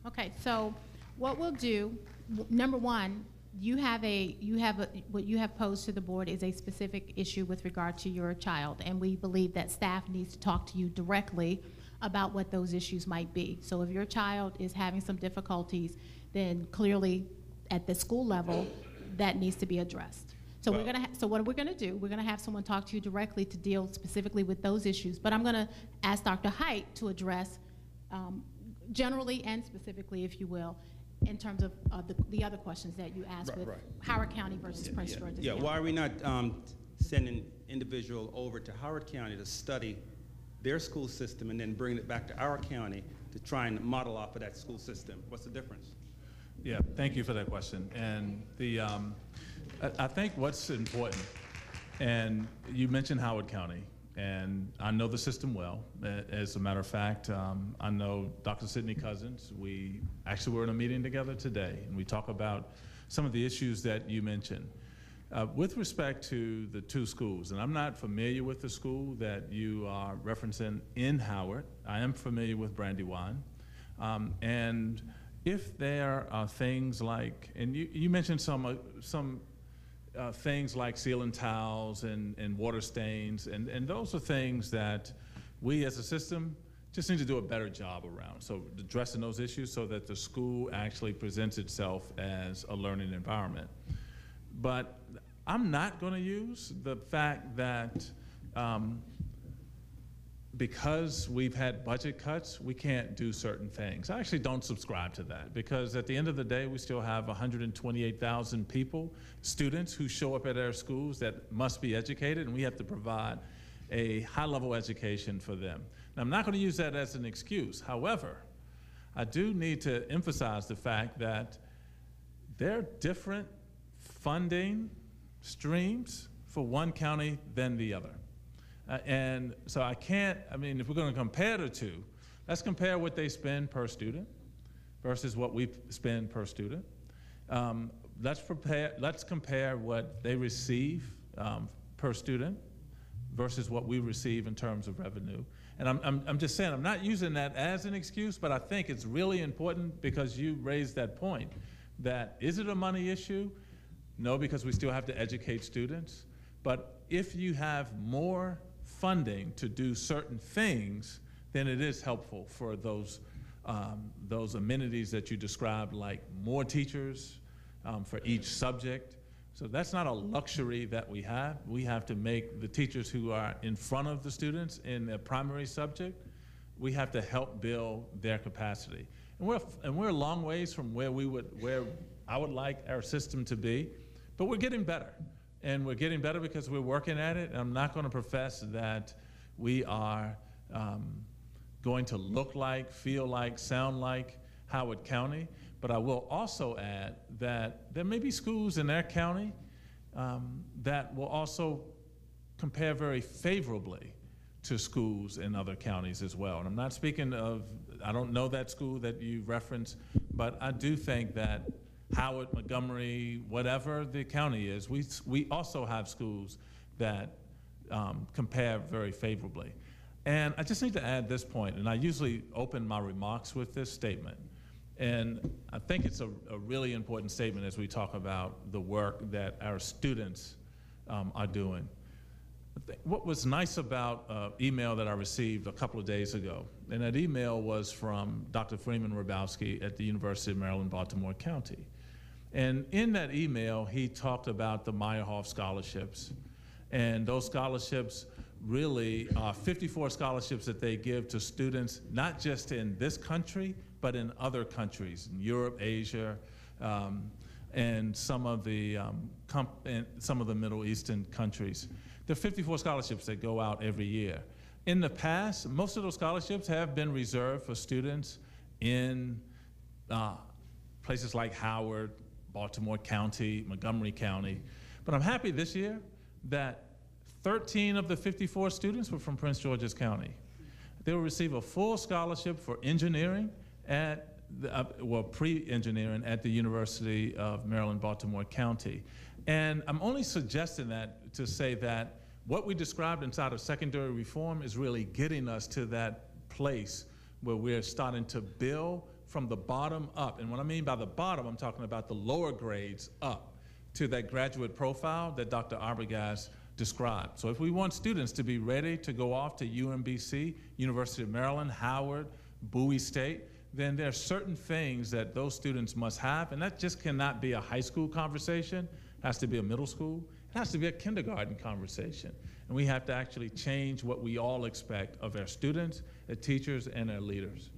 okay, so what we'll do, number one, what you have posed to the board is a specific issue with regard to your child, and we believe that staff needs to talk to you directly about what those issues might be. So if your child is having some difficulties, then clearly at the school level, that needs to be addressed. So so what we're gonna do, we're gonna have someone talk to you directly to deal specifically with those issues, but I'm gonna ask Dr. Height to address generally and specifically, if you will, in terms of the other questions that you asked with Howard County versus Prince George's County. Yeah, why are we not sending individual over to Howard County to study their school system and then bring it back to our county to try and model off of that school system? What's the difference? Yeah, thank you for that question. And I think what's important, and you mentioned Howard County, and I know the system well. As a matter of fact, I know Dr. Sidney Cousins. We actually were in a meeting together today, and we talk about some of the issues that you mentioned. With respect to the two schools, and I'm not familiar with the school that you are referencing in Howard. I am familiar with Brandywine. And if there are things like, and you mentioned some things like ceiling tiles and water stains, and those are things that we as a system just need to do a better job around. So addressing those issues so that the school actually presents itself as a learning environment. But I'm not going to use the fact that because we've had budget cuts, we can't do certain things. I actually don't subscribe to that, because at the end of the day, we still have 128,000 people, students who show up at our schools that must be educated, and we have to provide a high-level education for them. Now, I'm not going to use that as an excuse. However, I do need to emphasize the fact that there are different funding streams for one county than the other. And so I can't, if we're going to compare the two, let's compare what they spend per student versus what we spend per student. Let's compare what they receive per student versus what we receive in terms of revenue. And I'm just saying, I'm not using that as an excuse, but I think it's really important because you raised that point, that is it a money issue? No, because we still have to educate students. But if you have more funding to do certain things, then it is helpful for those amenities that you described, like more teachers for each subject. So that's not a luxury that we have. We have to make the teachers who are in front of the students in their primary subject, we have to help build their capacity. And we're a long ways from where I would like our system to be, but we're getting better. And we're getting better because we're working at it. And I'm not going to profess that we are going to look like, feel like, sound like Howard County. But I will also add that there may be schools in their county that will also compare very favorably to schools in other counties as well. And I'm not speaking of, I don't know that school that you referenced, but I do think that Howard, Montgomery, whatever the county is, we also have schools that compare very favorably. And I just need to add this point, and I usually open my remarks with this statement. And I think it's a really important statement as we talk about the work that our students are doing. What was nice about an email that I received a couple of days ago, and that email was from Dr. Freeman Rabowski at the University of Maryland, Baltimore County. And in that email, he talked about the Meyerhoff Scholarships. And those scholarships really are 54 scholarships that they give to students, not just in this country, but in other countries, in Europe, Asia, and some of the Middle Eastern countries. There are 54 scholarships that go out every year. In the past, most of those scholarships have been reserved for students in places like Howard, Baltimore County, Montgomery County. But I'm happy this year that 13 of the 54 students were from Prince George's County. They will receive a full scholarship for engineering at, pre-engineering at the University of Maryland, Baltimore County. And I'm only suggesting that to say that what we described inside of secondary reform is really getting us to that place where we're starting to build from the bottom up. And what I mean by the bottom, I'm talking about the lower grades up to that graduate profile that Dr. Arbogast described. So if we want students to be ready to go off to UMBC, University of Maryland, Howard, Bowie State, then there are certain things that those students must have, and that just cannot be a high school conversation. It has to be a middle school. It has to be a kindergarten conversation. And we have to actually change what we all expect of our students, their teachers, and their leaders.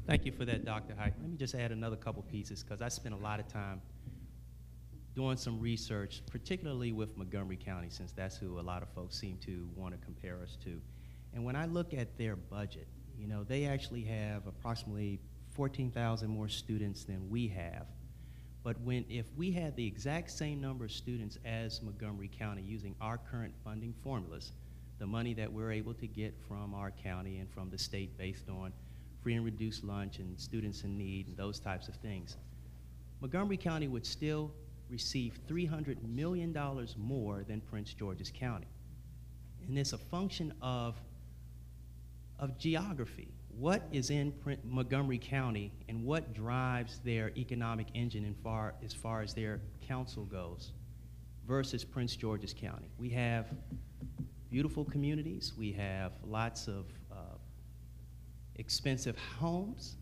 Thank you for that, Dr. Height. Let me just add another couple pieces, because I spent a lot of time doing some research, particularly with Montgomery County, since that's who a lot of folks seem to want to compare us to. And when I look at their budget, you know, they actually have approximately 14,000 more students than we have. But if we had the exact same number of students as Montgomery County using our current funding formulas, the money that we're able to get from our county and from the state based on free and reduced lunch and students in need and those types of things, Montgomery County would still receive $300 million more than Prince George's County. And it's a function of geography. What is in Montgomery County and what drives their economic engine as far as their council goes versus Prince George's County? We have beautiful communities. We have lots of expensive homes,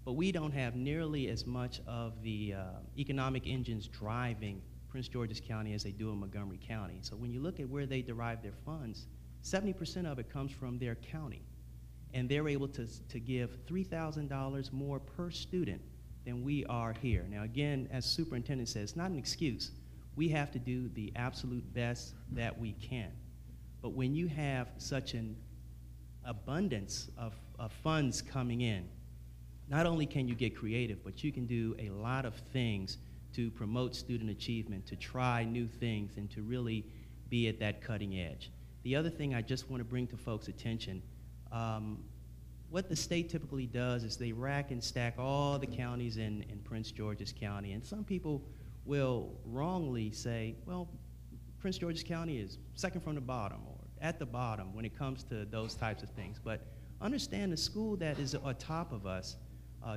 but we don't have nearly as much of the economic engines driving Prince George's County as they do in Montgomery County. So when you look at where they derive their funds, 70% of it comes from their county. And they're able to give $3,000 more per student than we are here. Now again, as superintendent says, it's not an excuse. We have to do the absolute best that we can. But when you have such an abundance of funds coming in, not only can you get creative, but you can do a lot of things to promote student achievement, to try new things, and to really be at that cutting edge. The other thing I just want to bring to folks' attention, what the state typically does is they rack and stack all the counties in Prince George's County, and some people will wrongly say, well, Prince George's County is second from the bottom or at the bottom when it comes to those types of things. But understand the school that is on top of us,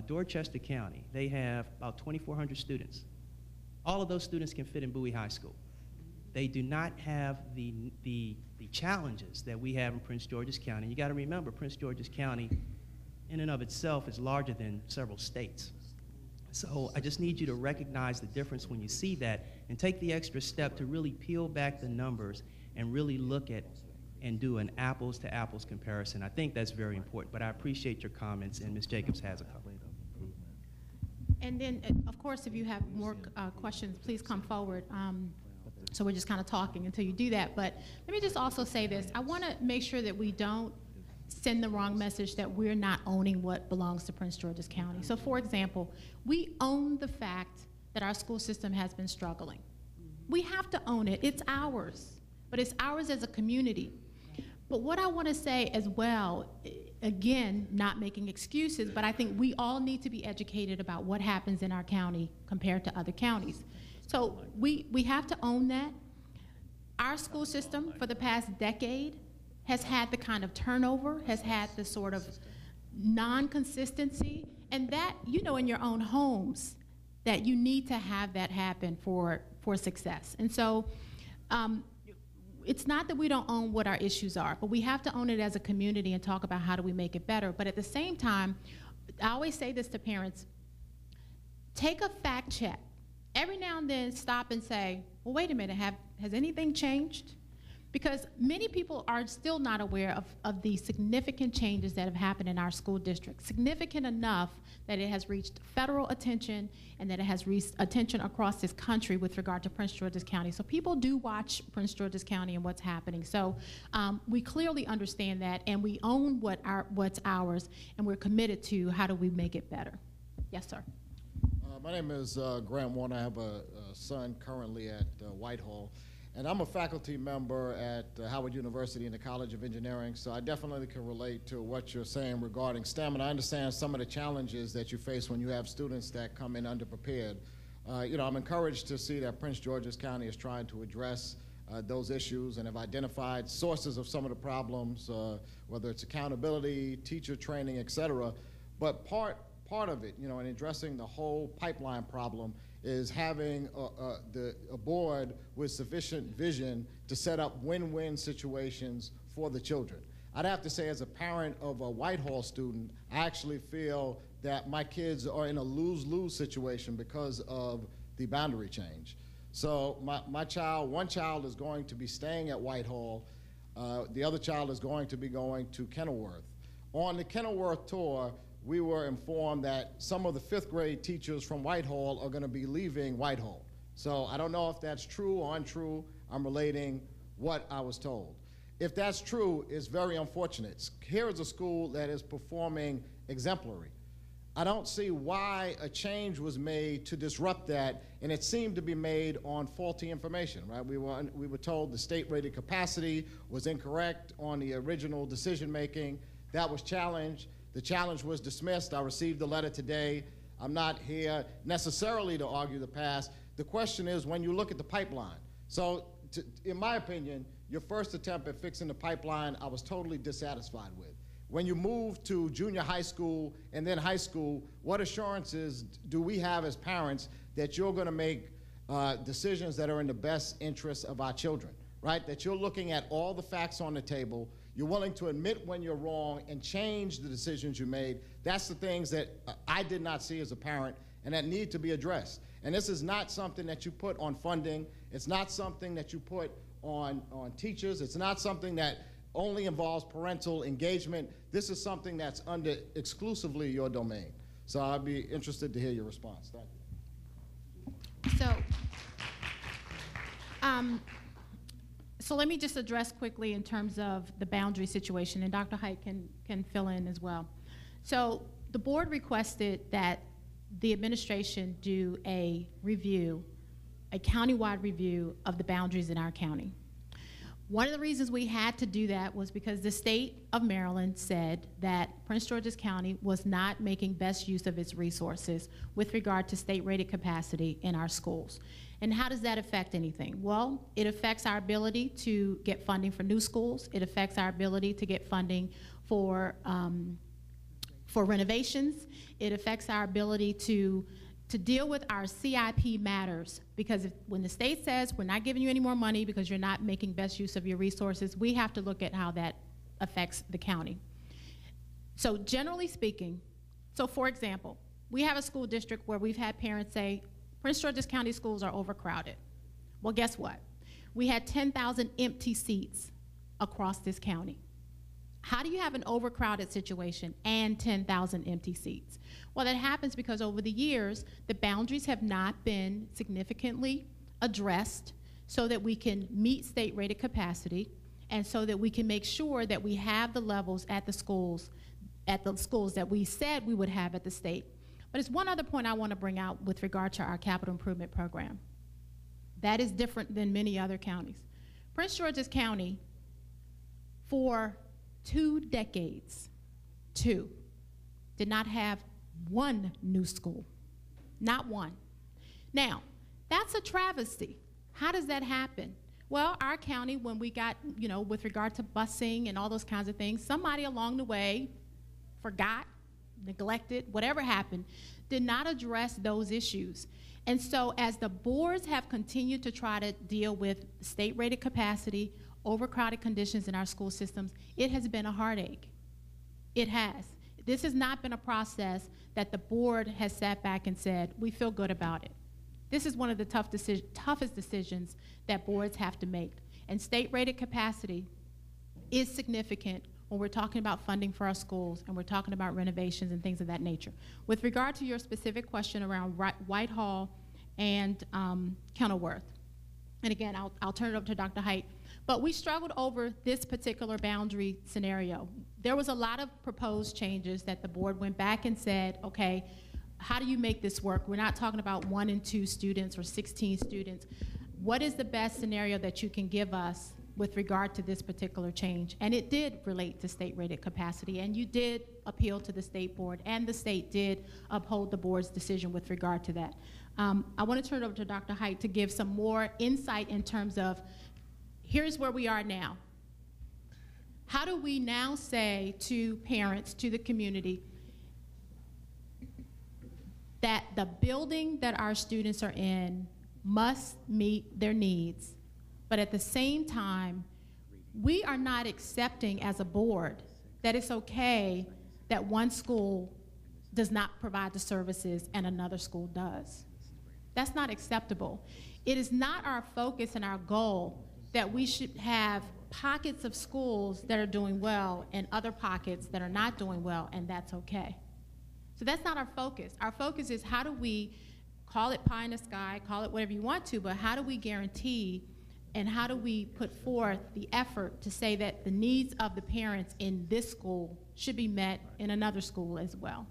Dorchester County, they have about 2,400 students. All of those students can fit in Bowie High School. They do not have the challenges that we have in Prince George's County. You got to remember, Prince George's County in and of itself is larger than several states. So I just need you to recognize the difference when you see that and take the extra step to really peel back the numbers and really look at and do an apples to apples comparison. I think that's very important, but I appreciate your comments, and Ms. Jacobs has a couple. And then, of course, if you have more questions, please come forward. So we're just kind of talking until you do that. But let me just also say this. I want to make sure that we don't send the wrong message that we're not owning what belongs to Prince George's County. So for example, we own the fact that our school system has been struggling. We have to own it. It's ours, but it's ours as a community. But what I want to say as well, again, not making excuses, but I think we all need to be educated about what happens in our county compared to other counties. So we have to own that. Our school system for the past decade has had the kind of turnover, has had the sort of non-consistency, and that, you know, in your own homes, that you need to have that happen for success. And so it's not that we don't own what our issues are, but we have to own it as a community and talk about how do we make it better. But at the same time, I always say this to parents, take a fact check. Every now and then stop and say, well, wait a minute, has anything changed? Because many people are still not aware of the significant changes that have happened in our school district, significant enough that it has reached federal attention and that it has reached attention across this country with regard to Prince George's County. So people do watch Prince George's County and what's happening. So we clearly understand that, and we own what's ours, and we're committed to how do we make it better. Yes, sir. My name is Graham Warner. I have a son currently at Whitehall. And I'm a faculty member at Howard University in the College of Engineering, so I definitely can relate to what you're saying regarding STEM, and I understand some of the challenges that you face when you have students that come in underprepared. I'm encouraged to see that Prince George's County is trying to address those issues and have identified sources of some of the problems, whether it's accountability, teacher training, et cetera. But part of it, in addressing the whole pipeline problem is having a board with sufficient vision to set up win-win situations for the children. I'd have to say, as a parent of a Whitehall student, I actually feel that my kids are in a lose-lose situation because of the boundary change. So one child is going to be staying at Whitehall, the other child is going to be going to Kenilworth. On the Kenilworth tour, we were informed that some of the 5th grade teachers from Whitehall are going to be leaving Whitehall. So I don't know if that's true or untrue. I'm relating what I was told. If that's true, it's very unfortunate. Here is a school that is performing exemplary. I don't see why a change was made to disrupt that, and it seemed to be made on faulty information, right? We were told the state-rated capacity was incorrect on the original decision-making. That was challenged. The challenge was dismissed. I received the letter today. I'm not here necessarily to argue the past. The question is, when you look at the pipeline. So, in my opinion, your first attempt at fixing the pipeline, I was totally dissatisfied with. When you move to junior high school and then high school, what assurances do we have as parents that you're going to make decisions that are in the best interests of our children, right? That you're looking at all the facts on the table, you're willing to admit when you're wrong and change the decisions you made. That's the things that I did not see as a parent and that need to be addressed. And this is not something that you put on funding. It's not something that you put on teachers. It's not something that only involves parental engagement. This is something that's under exclusively your domain. So I'd be interested to hear your response. Thank you. So let me just address quickly in terms of the boundary situation, and Dr. Haidt can fill in as well. So the board requested that the administration do a review, a countywide review of the boundaries in our county. One of the reasons we had to do that was because the state of Maryland said that Prince George's County was not making best use of its resources with regard to state-rated capacity in our schools. And how does that affect anything? Well, it affects our ability to get funding for new schools. It affects our ability to get funding for renovations. It affects our ability to deal with our CIP matters, because when the state says we're not giving you any more money because you're not making best use of your resources, we have to look at how that affects the county. So generally speaking, so for example, we have a school district where we've had parents say, Prince George's County schools are overcrowded. Well, guess what? We had 10,000 empty seats across this county. How do you have an overcrowded situation and 10,000 empty seats? Well, that happens because over the years, the boundaries have not been significantly addressed so that we can meet state-rated capacity and so that we can make sure that we have the levels at the schools that we said we would have at the state. But there's one other point I want to bring out with regard to our capital improvement program. That is different than many other counties. Prince George's County, for 2 decades, did not have one new school, not one. Now, that's a travesty. How does that happen? Well, our county, when we got, with regard to busing and all those kinds of things, somebody along the way forgot, neglected, whatever happened, did not address those issues. And so as the boards have continued to try to deal with state-rated capacity, overcrowded conditions in our school systems, it has been a heartache. It has. This has not been a process that the board has sat back and said, we feel good about it. This is one of the toughest decisions that boards have to make. And state-rated capacity is significant when we're talking about funding for our schools and we're talking about renovations and things of that nature. With regard to your specific question around Whitehall and Kenilworth, and again, I'll turn it over to Dr. Haidt, but we struggled over this particular boundary scenario. There was a lot of proposed changes that the board went back and said, okay, how do you make this work? We're not talking about 1 and 2 students or 16 students. what is the best scenario that you can give us with regard to this particular change? And it did relate to state-rated capacity, and you did appeal to the state board, and the state did uphold the board's decision with regard to that. I want to turn it over to Dr. Height to give some more insight in terms of, here's where we are now. How do we now say to parents, to the community, that the building that our students are in must meet their needs, but at the same time, we are not accepting as a board that it's okay that one school does not provide the services and another school does. That's not acceptable. It is not our focus and our goal that we should have pockets of schools that are doing well and other pockets that are not doing well, and that's okay. So that's not our focus. Our focus is, how do we, call it pie in the sky, call it whatever you want to, but how do we guarantee and how do we put forth the effort to say that the needs of the parents in this school should be met in another school as well?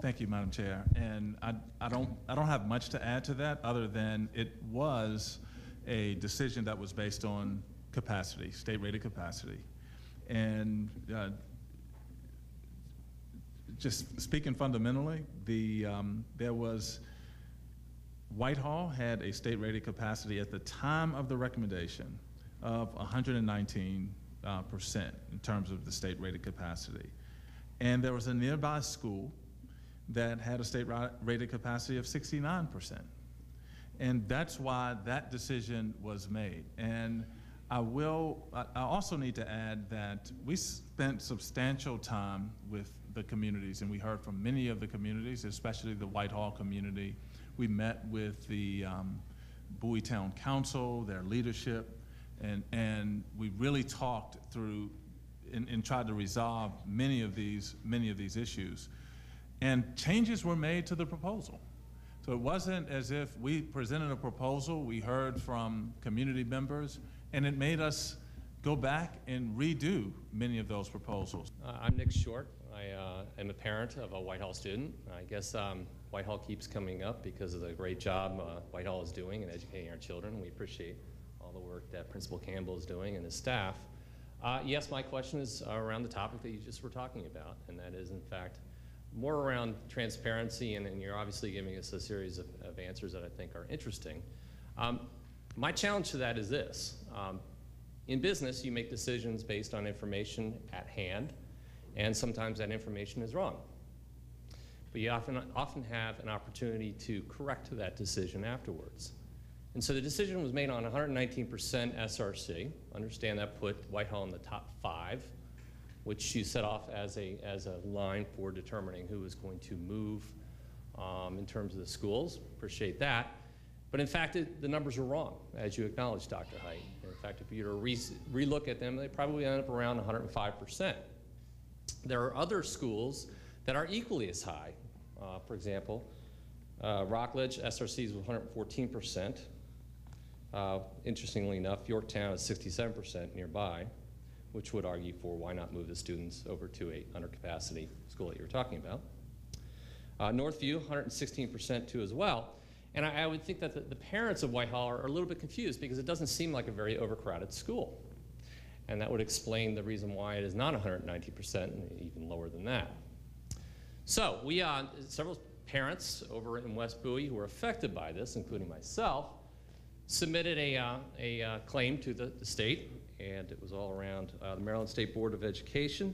Thank you, Madam Chair. And I don't have much to add to that, other than it was a decision that was based on capacity, state-rated capacity. And just speaking fundamentally, there was, Whitehall had a state-rated capacity at the time of the recommendation of 119% in terms of the state-rated capacity. And there was a nearby school that had a state-rated capacity of 69%. And that's why that decision was made. And I also need to add that we spent substantial time with the communities, and we heard from many of the communities, especially the Whitehall community. We met with the Bowie Town Council, their leadership, and we really talked through and tried to resolve many of these issues. And changes were made to the proposal. So it wasn't as if we presented a proposal, we heard from community members, and it made us go back and redo many of those proposals. I'm Nick Short. I am a parent of a Whitehall student. I guess Whitehall keeps coming up because of the great job Whitehall is doing in educating our children. We appreciate all the work that Principal Campbell is doing and his staff. Yes, my question is around the topic that you just were talking about, and that is, in fact, more around transparency, and you're obviously giving us a series of answers that I think are interesting. My challenge to that is this. In business, you make decisions based on information at hand, and sometimes that information is wrong. But you often have an opportunity to correct that decision afterwards. And so the decision was made on 119% SRC. Understand that put Whitehall in the top 5, which you set off as a line for determining who was going to move in terms of the schools. Appreciate that. But in fact, the numbers are wrong, as you acknowledged, Dr. Height. In fact, if you were to relook at them, they probably end up around 105%. There are other schools that are equally as high. For example, Rockledge, SRC is 114%. Interestingly enough, Yorktown is 67% nearby, which would argue for why not move the students over to a under-capacity school that you were talking about. Northview, 116% too as well. And I would think that the parents of Whitehall are a little bit confused because it doesn't seem like a very overcrowded school. And that would explain the reason why it is not 190% and even lower than that. So we, several parents over in West Bowie who were affected by this, including myself, submitted a claim to the state, and it was all around the Maryland State Board of Education,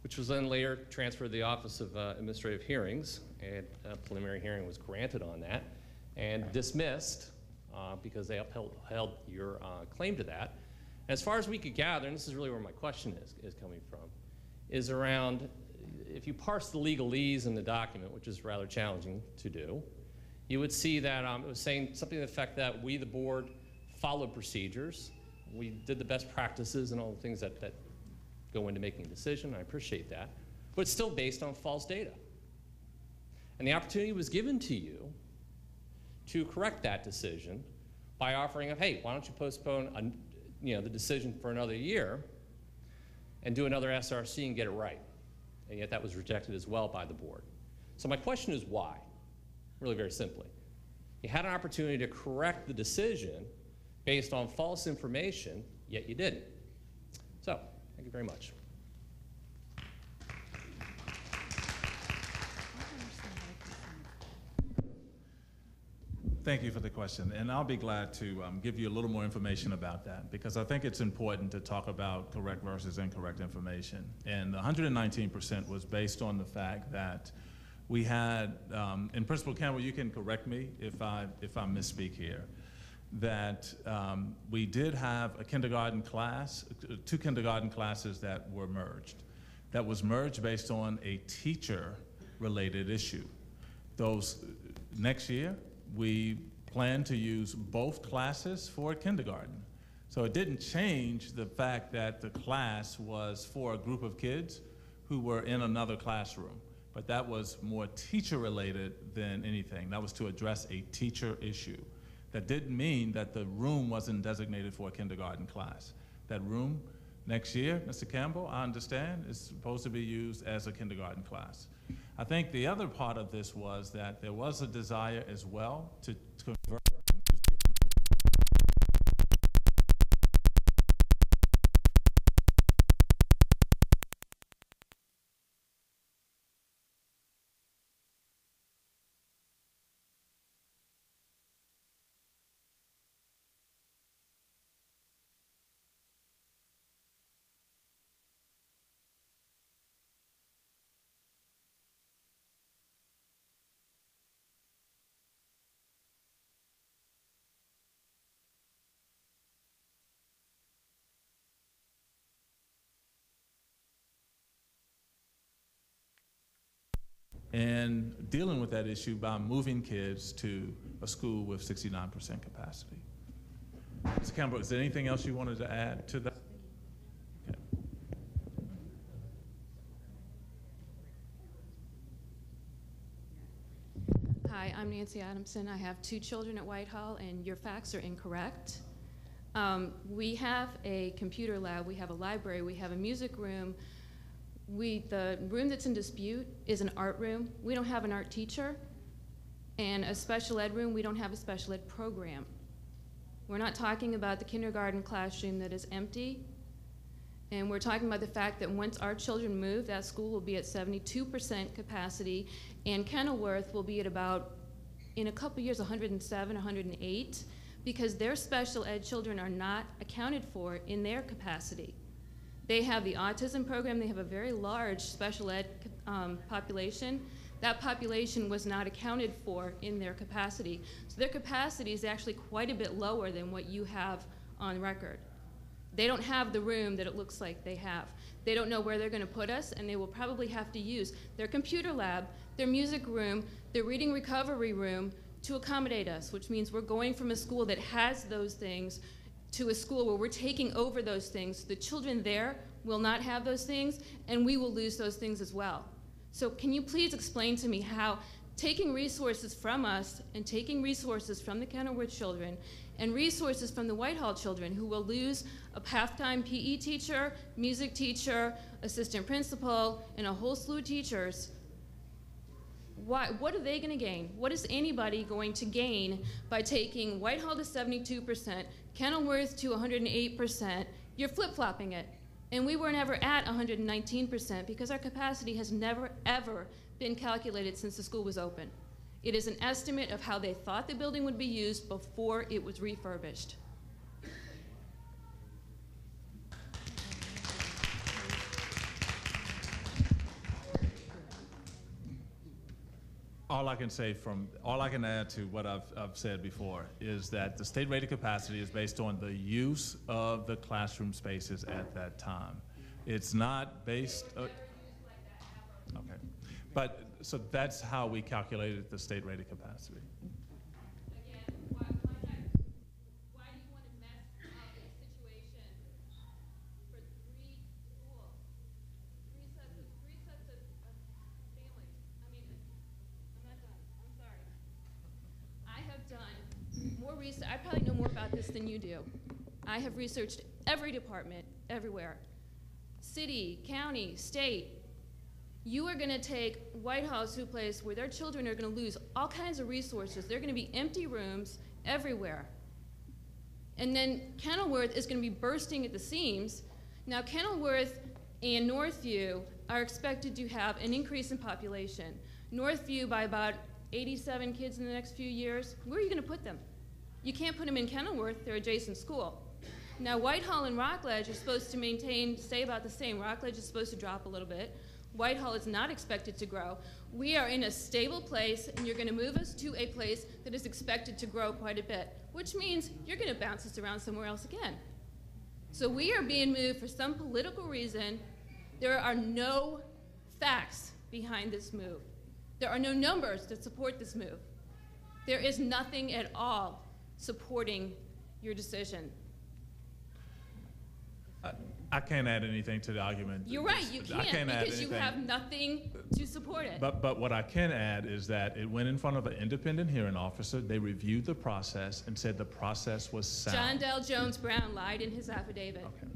which was then later transferred to the Office of Administrative Hearings, and a preliminary hearing was granted on that and dismissed because they upheld your claim to that. And as far as we could gather, and this is really where my question is coming from, is around, if you parse the legalese in the document, which is rather challenging to do, you would see that it was saying something to the effect that we, the board, followed procedures. We did the best practices and all the things that go into making a decision. I appreciate that. But it's still based on false data. And the opportunity was given to you to correct that decision by offering of, hey, why don't you postpone the decision for another year and do another SRC and get it right. And yet that was rejected as well by the board. So my question is why? Really very simply. You had an opportunity to correct the decision based on false information, yet you didn't. So, thank you very much. Thank you for the question, and I'll be glad to give you a little more information about that, because I think it's important to talk about correct versus incorrect information. And the 119% was based on the fact that we had, and Principal Campbell, you can correct me if I misspeak here, that we did have a kindergarten class, 2 kindergarten classes that were merged. That was merged based on a teacher-related issue. Those next year, we plan to use both classes for kindergarten. So it didn't change the fact that the class was for a group of kids who were in another classroom, but that was more teacher-related than anything. That was to address a teacher issue. That didn't mean that the room wasn't designated for a kindergarten class. That room next year, Mr. Campbell, I understand, is supposed to be used as a kindergarten class. I think the other part of this was that there was a desire as well to convert and dealing with that issue by moving kids to a school with 69% capacity. Mr. Campbell, is there anything else you wanted to add to that? Okay. Hi, I'm Nancy Adamson. I have 2 children at Whitehall, and your facts are incorrect. We have a computer lab, we have a library, we have a music room. The room that's in dispute is an art room. We don't have an art teacher. And a special ed room, we don't have a special ed program. We're not talking about the kindergarten classroom that is empty. And we're talking about the fact that once our children move, that school will be at 72% capacity, and Kenilworth will be at about, in a couple years, 107, 108, because their special ed children are not accounted for in their capacity. They have the autism program. They have a very large special ed population. That population was not accounted for in their capacity. So their capacity is actually quite a bit lower than what you have on record. They don't have the room that it looks like they have. They don't know where they're going to put us, and they will probably have to use their computer lab, their music room, their reading recovery room to accommodate us, which means we're going from a school that has those things to a school where we're taking over those things. The children there will not have those things, and we will lose those things as well. So can you please explain to me how taking resources from us and taking resources from the Kenilworth children and resources from the Whitehall children, who will lose a half-time PE teacher, music teacher, assistant principal, and a whole slew of teachers, what are they going to gain? What is anybody going to gain by taking Whitehall to 72%, Kenilworth to 108%? You're flip-flopping it. And we were never at 119% because our capacity has never, ever been calculated since the school was open. It is an estimate of how they thought the building would be used before it was refurbished. All I can add to what I've said before is that the state rated capacity is based on the use of the classroom spaces at that time. It's not based. Okay, but so that's how we calculated the state rated capacity. Again, why do you want to mess up a situation for 3 schools, 3 sets of families? I mean, I'm not done. I'm sorry. I have done more research. I probably know more about this than you do. I have researched every department, everywhere. City, county, state. You are going to take Whitehall to a place where their children are going to lose all kinds of resources. There are going to be empty rooms everywhere. And then Kenilworth is going to be bursting at the seams. Now, Kenilworth and Northview are expected to have an increase in population. Northview by about 87 kids in the next few years. Where are you going to put them? You can't put them in Kenilworth, their adjacent school. Now, Whitehall and Rockledge are supposed to stay about the same. Rockledge is supposed to drop a little bit. Whitehall is not expected to grow. We are in a stable place, and you're going to move us to a place that is expected to grow quite a bit, which means you're going to bounce us around somewhere else again. So we are being moved for some political reason. There are no facts behind this move. There are no numbers that support this move. There is nothing at all supporting your decision. I can't add anything to the argument. You're right, you can't because you have nothing to support it. But what I can add is that it went in front of an independent hearing officer. They reviewed the process and said the process was sound. John Dell Jones Brown lied in his affidavit. Okay,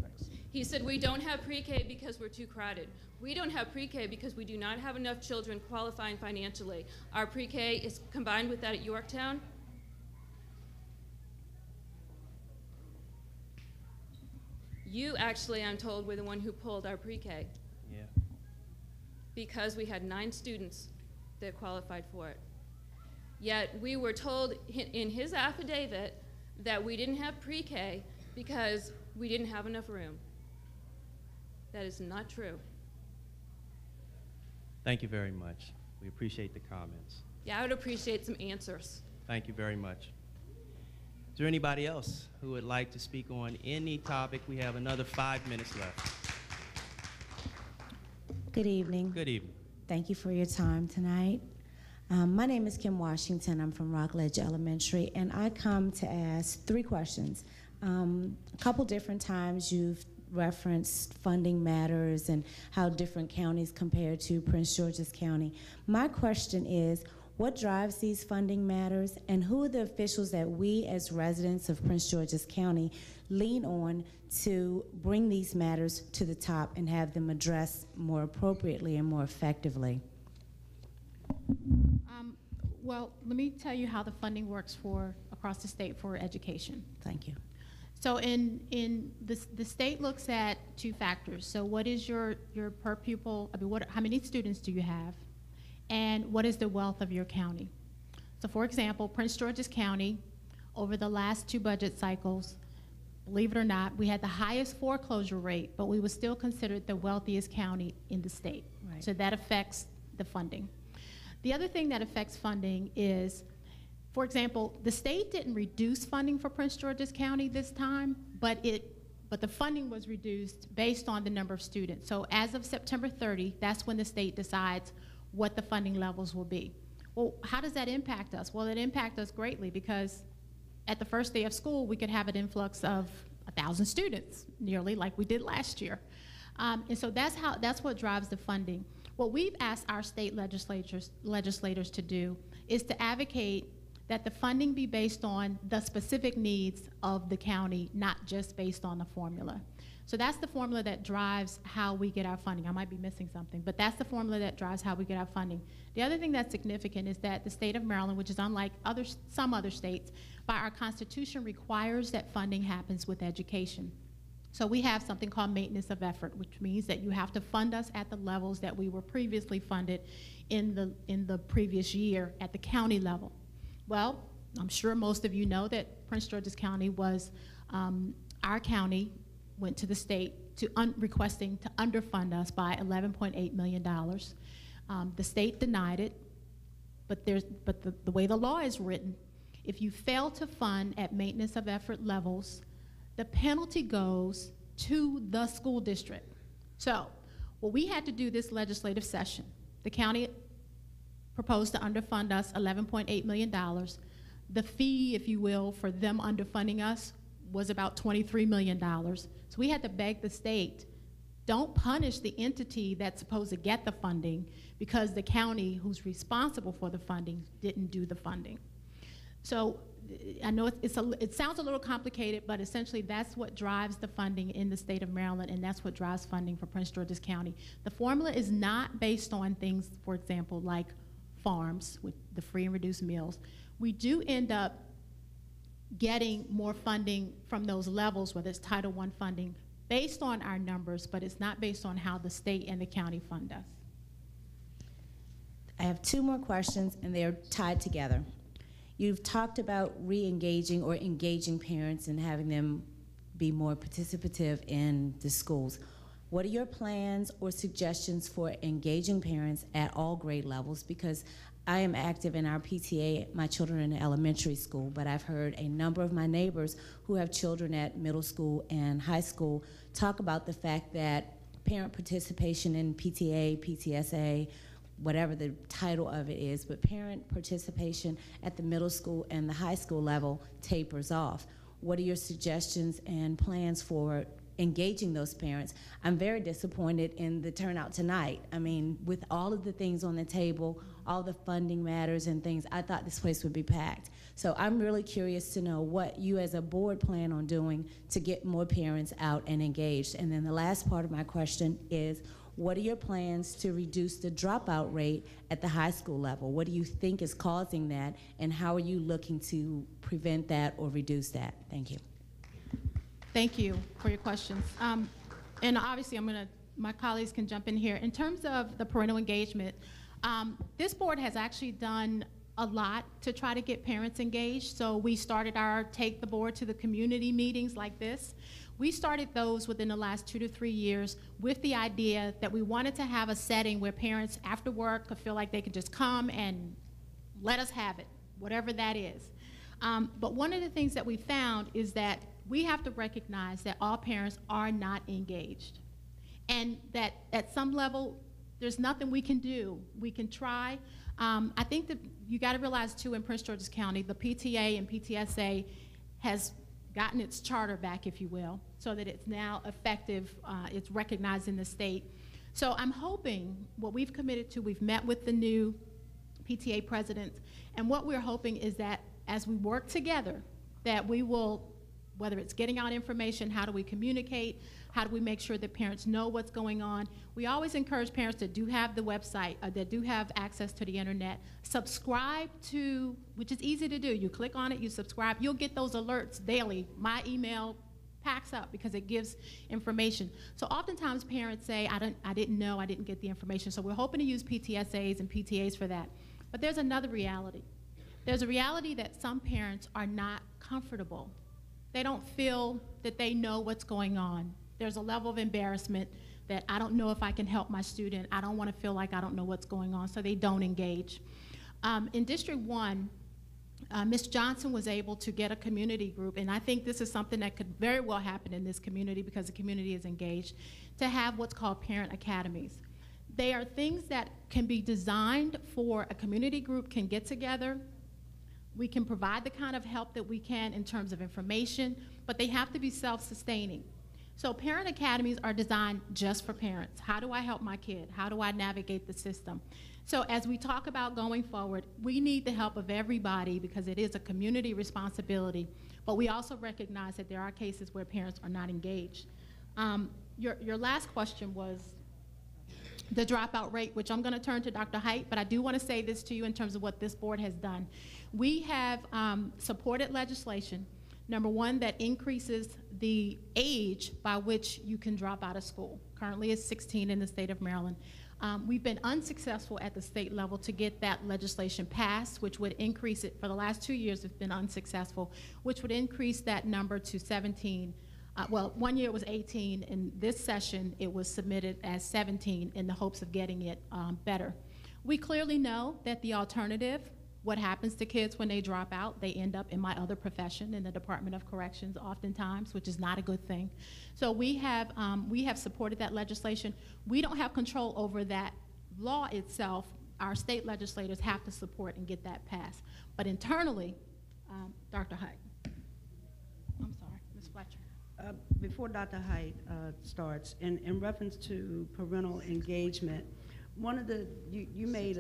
thanks. He said, we don't have pre-K because we're too crowded. We don't have pre-K because we do not have enough children qualifying financially. Our pre-K is combined with that at Yorktown. You actually, I'm told, were the one who pulled our pre-K. Yeah. Because we had 9 students that qualified for it. Yet we were told in his affidavit that we didn't have pre-K because we didn't have enough room. That is not true. Thank you very much. We appreciate the comments. Yeah, I would appreciate some answers. Thank you very much. Is there anybody else who would like to speak on any topic? We have another 5 minutes left. Good evening. Good evening. Thank you for your time tonight. My name is Kim Washington. I'm from Rockledge Elementary, and I come to ask 3 questions. A couple different times you've referenced funding matters and how different counties compare to Prince George's County. My question is, what drives these funding matters, and who are the officials that we as residents of Prince George's County lean on to bring these matters to the top and have them addressed more appropriately and more effectively? Well, let me tell you how the funding works across the state for education. Thank you. So the state looks at 2 factors. So what is your per pupil, how many students do you have? And what is the wealth of your county? So for example, Prince George's County, over the last 2 budget cycles, believe it or not, we had the highest foreclosure rate, but we were still considered the wealthiest county in the state. Right. So that affects the funding. The other thing that affects funding is, for example, the state didn't reduce funding for Prince George's County this time, but the funding was reduced based on the number of students. So as of September 30, that's when the state decides what the funding levels will be. Well, how does that impact us? Well, it impacts us greatly because at the first day of school, we could have an influx of 1,000 students, nearly like we did last year. And so that's what drives the funding. What we've asked our state legislators to do is to advocate that the funding be based on the specific needs of the county, not just based on the formula. So that's the formula that drives how we get our funding. I might be missing something, but that's the formula that drives how we get our funding. The other thing that's significant is that the state of Maryland, which is unlike some other states, by our Constitution requires that funding happens with education. So we have something called maintenance of effort, which means that you have to fund us at the levels that we were previously funded in the previous year at the county level. Well, I'm sure most of you know that Prince George's County was, our county went to the state requesting to underfund us by $11.8 million. The state denied it, but the way the law is written, if you fail to fund at maintenance of effort levels, the penalty goes to the school district. So what we had to do this legislative session, the county proposed to underfund us $11.8 million. The fee, if you will, for them underfunding us was about $23 million. So we had to beg the state, don't punish the entity that's supposed to get the funding because the county who's responsible for the funding didn't do the funding. So I know it sounds a little complicated, but essentially that's what drives the funding in the state of Maryland, and that's what drives funding for Prince George's County. The formula is not based on things, for example, like farms with the free and reduced meals. We do end up getting more funding from those levels, whether it's Title I funding, based on our numbers, but it's not based on how the state and the county fund us. I have two more questions, and they're tied together. You've talked about re-engaging or engaging parents and having them be more participative in the schools. What are your plans or suggestions for engaging parents at all grade levels? Because I am active in our PTA, my children in elementary school, but I've heard a number of my neighbors who have children at middle school and high school talk about the fact that parent participation in PTA, PTSA, whatever the title of it is, but parent participation at the middle school and the high school level tapers off. What are your suggestions and plans for engaging those parents? I'm very disappointed in the turnout tonight. I mean, with all of the things on the table, all the funding matters and things, I thought this place would be packed. So I'm really curious to know what you as a board plan on doing to get more parents out and engaged. And then the last part of my question is, what are your plans to reduce the dropout rate at the high school level? What do you think is causing that, and how are you looking to prevent that or reduce that? Thank you. Thank you for your questions. And obviously, my colleagues can jump in here. In terms of the parental engagement, this board has actually done a lot to try to get parents engaged. So we started our Take the Board to the Community meetings like this. We started those within the last 2 to 3 years with the idea that we wanted to have a setting where parents after work could feel like they could just come and let us have it, whatever that is. But one of the things that we found is that we have to recognize that all parents are not engaged, and that at some level there's nothing we can do. We can try. I think that you got to realize too, in Prince George's County, the PTA and PTSA has gotten its charter back, if you will, so that it's now effective, it's recognized in the state. So I'm hoping what we've committed to, we've met with the new PTA presidents, and what we're hoping is that as we work together, that we will, whether it's getting out information, how do we communicate, how do we make sure that parents know what's going on. We always encourage parents that do have the website, that do have access to the internet, subscribe to, which is easy to do. You click on it, you subscribe, you'll get those alerts daily. My email packs up because it gives information. So oftentimes parents say, I didn't know, I didn't get the information. So we're hoping to use PTSAs and PTAs for that. But there's another reality. There's a reality that some parents are not comfortable. They don't feel that they know what's going on. There's a level of embarrassment that I don't know if I can help my student. I don't want to feel like I don't know what's going on, so they don't engage. In District 1, Ms. Johnson was able to get a community group, and I think this is something that could very well happen in this community because the community is engaged, to have what's called Parent Academies. They are things that can be designed for a community group can get together. We can provide the kind of help that we can in terms of information, but they have to be self-sustaining. So Parent Academies are designed just for parents. How do I help my kid? How do I navigate the system? So as we talk about going forward, we need the help of everybody because it is a community responsibility, but we also recognize that there are cases where parents are not engaged. Your last question was the dropout rate, which I'm going to turn to Dr. Height, but I do want to say this to you in terms of what this board has done. We have supported legislation, number one, that increases the age by which you can drop out of school. Currently it's 16 in the state of Maryland. We've been unsuccessful at the state level to get that legislation passed, which would increase it. For the last 2 years it's been unsuccessful, which would increase that number to 17. Well, 1 year it was 18, and this session it was submitted as 17 in the hopes of getting it better. We clearly know that the alternative, what happens to kids when they drop out, they end up in my other profession, in the Department of Corrections oftentimes, which is not a good thing. So we have supported that legislation. We don't have control over that law itself. Our state legislators have to support and get that passed. But internally, Dr. Height. I'm sorry, Ms. Fletcher. Before Dr. Height starts, in reference to parental engagement, one of the, you made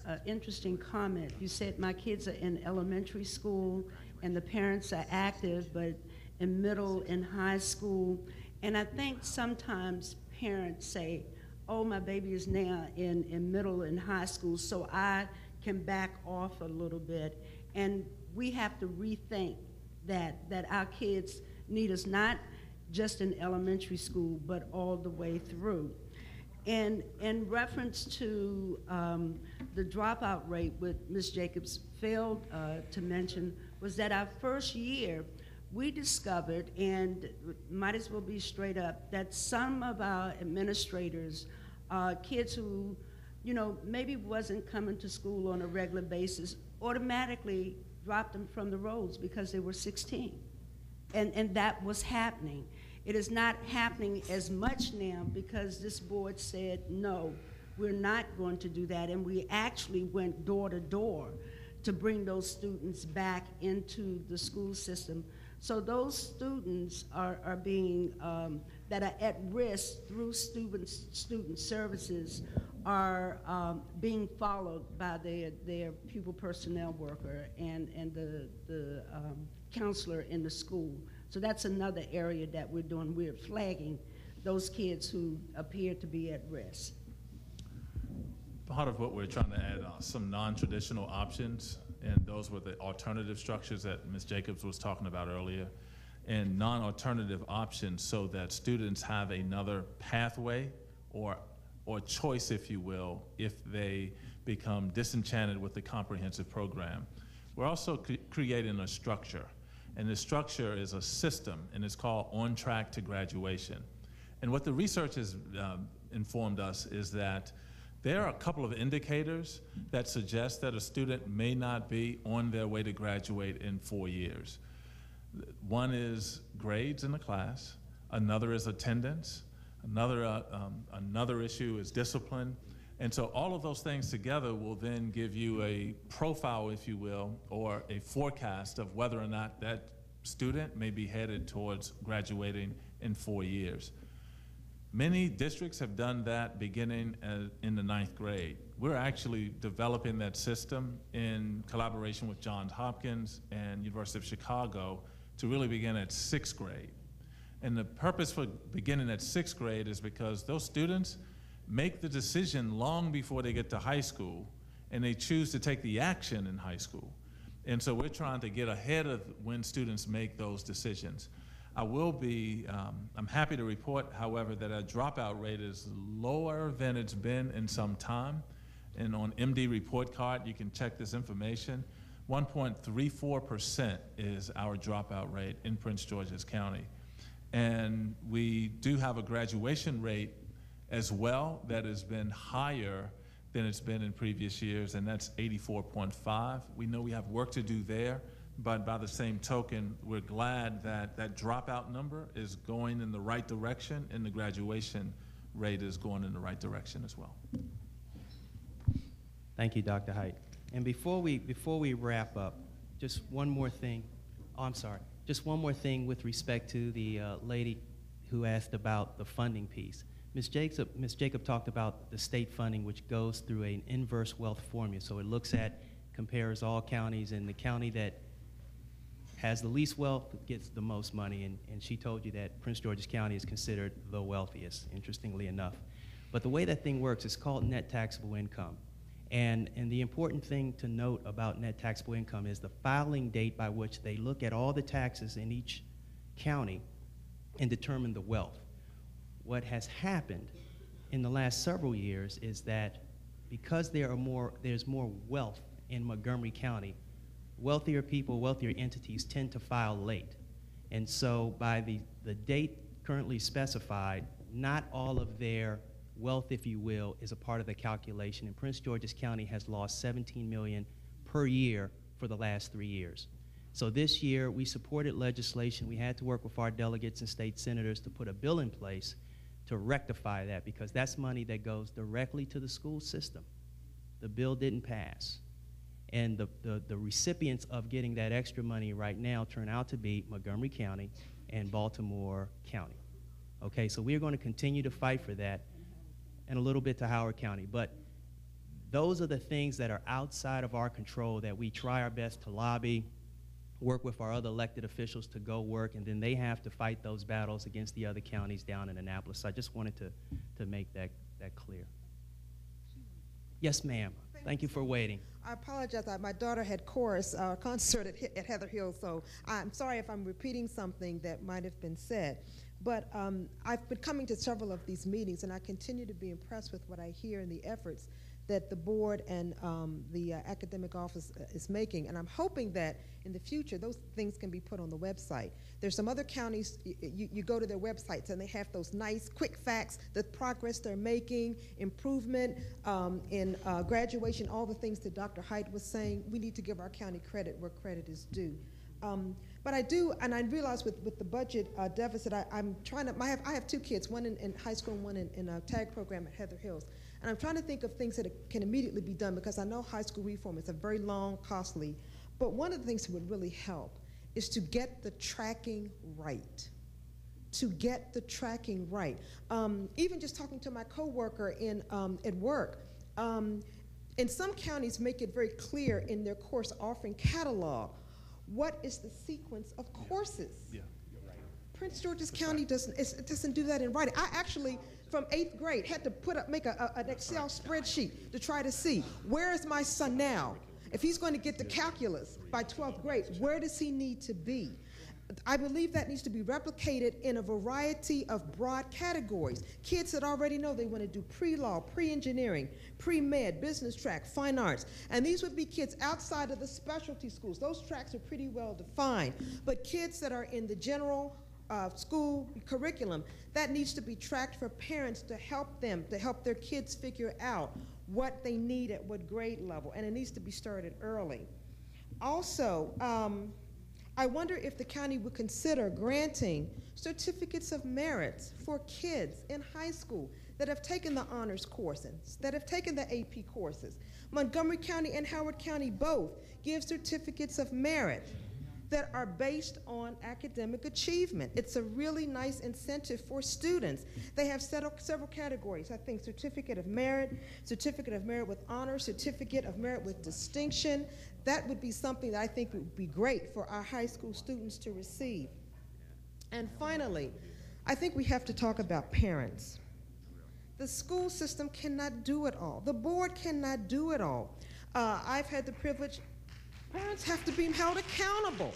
an interesting comment. You said my kids are in elementary school and the parents are active, but in middle and high school. And I think sometimes parents say, oh, my baby is now in middle and high school, so I can back off a little bit. And we have to rethink that our kids need us not just in elementary school, but all the way through. And in reference to the dropout rate, what Ms. Jacobs failed to mention was that our first year, we discovered, and might as well be straight up, that some of our administrators, kids who, you know, maybe wasn't coming to school on a regular basis, automatically dropped them from the rolls because they were 16. And that was happening. It is not happening as much now because this board said, no, we're not going to do that. And we actually went door to door to bring those students back into the school system. So those students are being, that are at risk through student services are being followed by their pupil personnel worker and the counselor in the school. So that's another area that we're doing. We're flagging those kids who appear to be at risk. Part of what we're trying to add are some non-traditional options, and those were the alternative structures that Ms. Jacobs was talking about earlier, and non-alternative options so that students have another pathway or choice, if you will, if they become disenchanted with the comprehensive program. We're also creating a structure. And the structure is a system, and it's called On Track to Graduation. And what the research has informed us is that there are a couple of indicators that suggest that a student may not be on their way to graduate in 4 years. One is grades in the class, another is attendance, another issue is discipline. And so all of those things together will then give you a profile, if you will, or a forecast of whether or not that student may be headed towards graduating in 4 years. Many districts have done that beginning in the 9th grade. We're actually developing that system in collaboration with Johns Hopkins and University of Chicago to really begin at 6th grade. And the purpose for beginning at 6th grade is because those students make the decision long before they get to high school, and they choose to take the action in high school. And so we're trying to get ahead of when students make those decisions. I'm happy to report, however, that our dropout rate is lower than it's been in some time. And on MD report card, you can check this information. 1.34% is our dropout rate in Prince George's County. And we do have a graduation rate as well that has been higher than it's been in previous years, and that's 84.5. We know we have work to do there, but by the same token, we're glad that that dropout number is going in the right direction, and the graduation rate is going in the right direction as well. Thank you, Dr. Height. And before we wrap up, just one more thing. Oh, I'm sorry. Just one more thing with respect to the lady who asked about the funding piece. Ms. Jacob talked about the state funding, which goes through an inverse wealth formula. So it compares all counties, and the county that has the least wealth gets the most money. And she told you that Prince George's County is considered the wealthiest, interestingly enough. But the way that thing works is called net taxable income. And the important thing to note about net taxable income is the filing date by which they look at all the taxes in each county and determine the wealth. What has happened in the last several years is that because there's more wealth in Montgomery County, wealthier people, wealthier entities tend to file late. And so by the date currently specified, not all of their wealth, if you will, is a part of the calculation. And Prince George's County has lost $17 million per year for the last 3 years. So this year, we supported legislation. We had to work with our delegates and state senators to put a bill in place to rectify that, because that's money that goes directly to the school system. The bill didn't pass. And the recipients of getting that extra money right now turn out to be Montgomery County and Baltimore County. Okay, so we're going to continue to fight for that, and a little bit to Howard County. But Those are the things that are outside of our control that we try our best to lobby, work with our other elected officials to go work, and then they have to fight those battles against the other counties down in Annapolis. So I just wanted to make that clear. Yes, ma'am. Thank you for waiting. I apologize. My daughter had chorus concert at Heather Hill, so I'm sorry if I'm repeating something that might have been said. But I've been coming to several of these meetings, and I continue to be impressed with what I hear and the efforts that the board and the academic office is making. And I'm hoping that in the future, those things can be put on the website. There's some other counties, you go to their websites, and they have those nice, quick facts, the progress they're making, improvement in graduation, all the things that Dr. Height was saying. We need to give our county credit where credit is due. But I do, and I realize with the budget deficit, I'm trying to, I have two kids, one in high school and one in a tag program at Heather Hills. And I'm trying to think of things that can immediately be done, because I know high school reform is a very long, costly, but one of the things that would really help is to get the tracking right. To get the tracking right. Even just talking to my coworker at work, in some counties make it very clear in their course offering catalog what is the sequence of courses. Yeah, you're right. Prince George's County doesn't do that in writing. I actually, from 8th grade, had to make an Excel spreadsheet to try to see, where is my son now? If he's going to get the calculus by 12th grade, where does he need to be? I believe that needs to be replicated in a variety of broad categories. Kids that already know they want to do pre-law, pre-engineering, pre-med, business track, fine arts. And these would be kids outside of the specialty schools. Those tracks are pretty well defined. But kids that are in the general school curriculum, that needs to be tracked for parents to help them, to help their kids figure out what they need at what grade level. And it needs to be started early. Also, I wonder if the county would consider granting certificates of merit for kids in high school that have taken the honors courses, that have taken the AP courses. Montgomery County and Howard County both give certificates of merit that are based on academic achievement. It's a really nice incentive for students. They have several categories. I think certificate of merit with honor, certificate of merit with distinction. That would be something that I think would be great for our high school students to receive. And finally, I think we have to talk about parents. The school system cannot do it all. The board cannot do it all. I've had the privilege, parents have to be held accountable.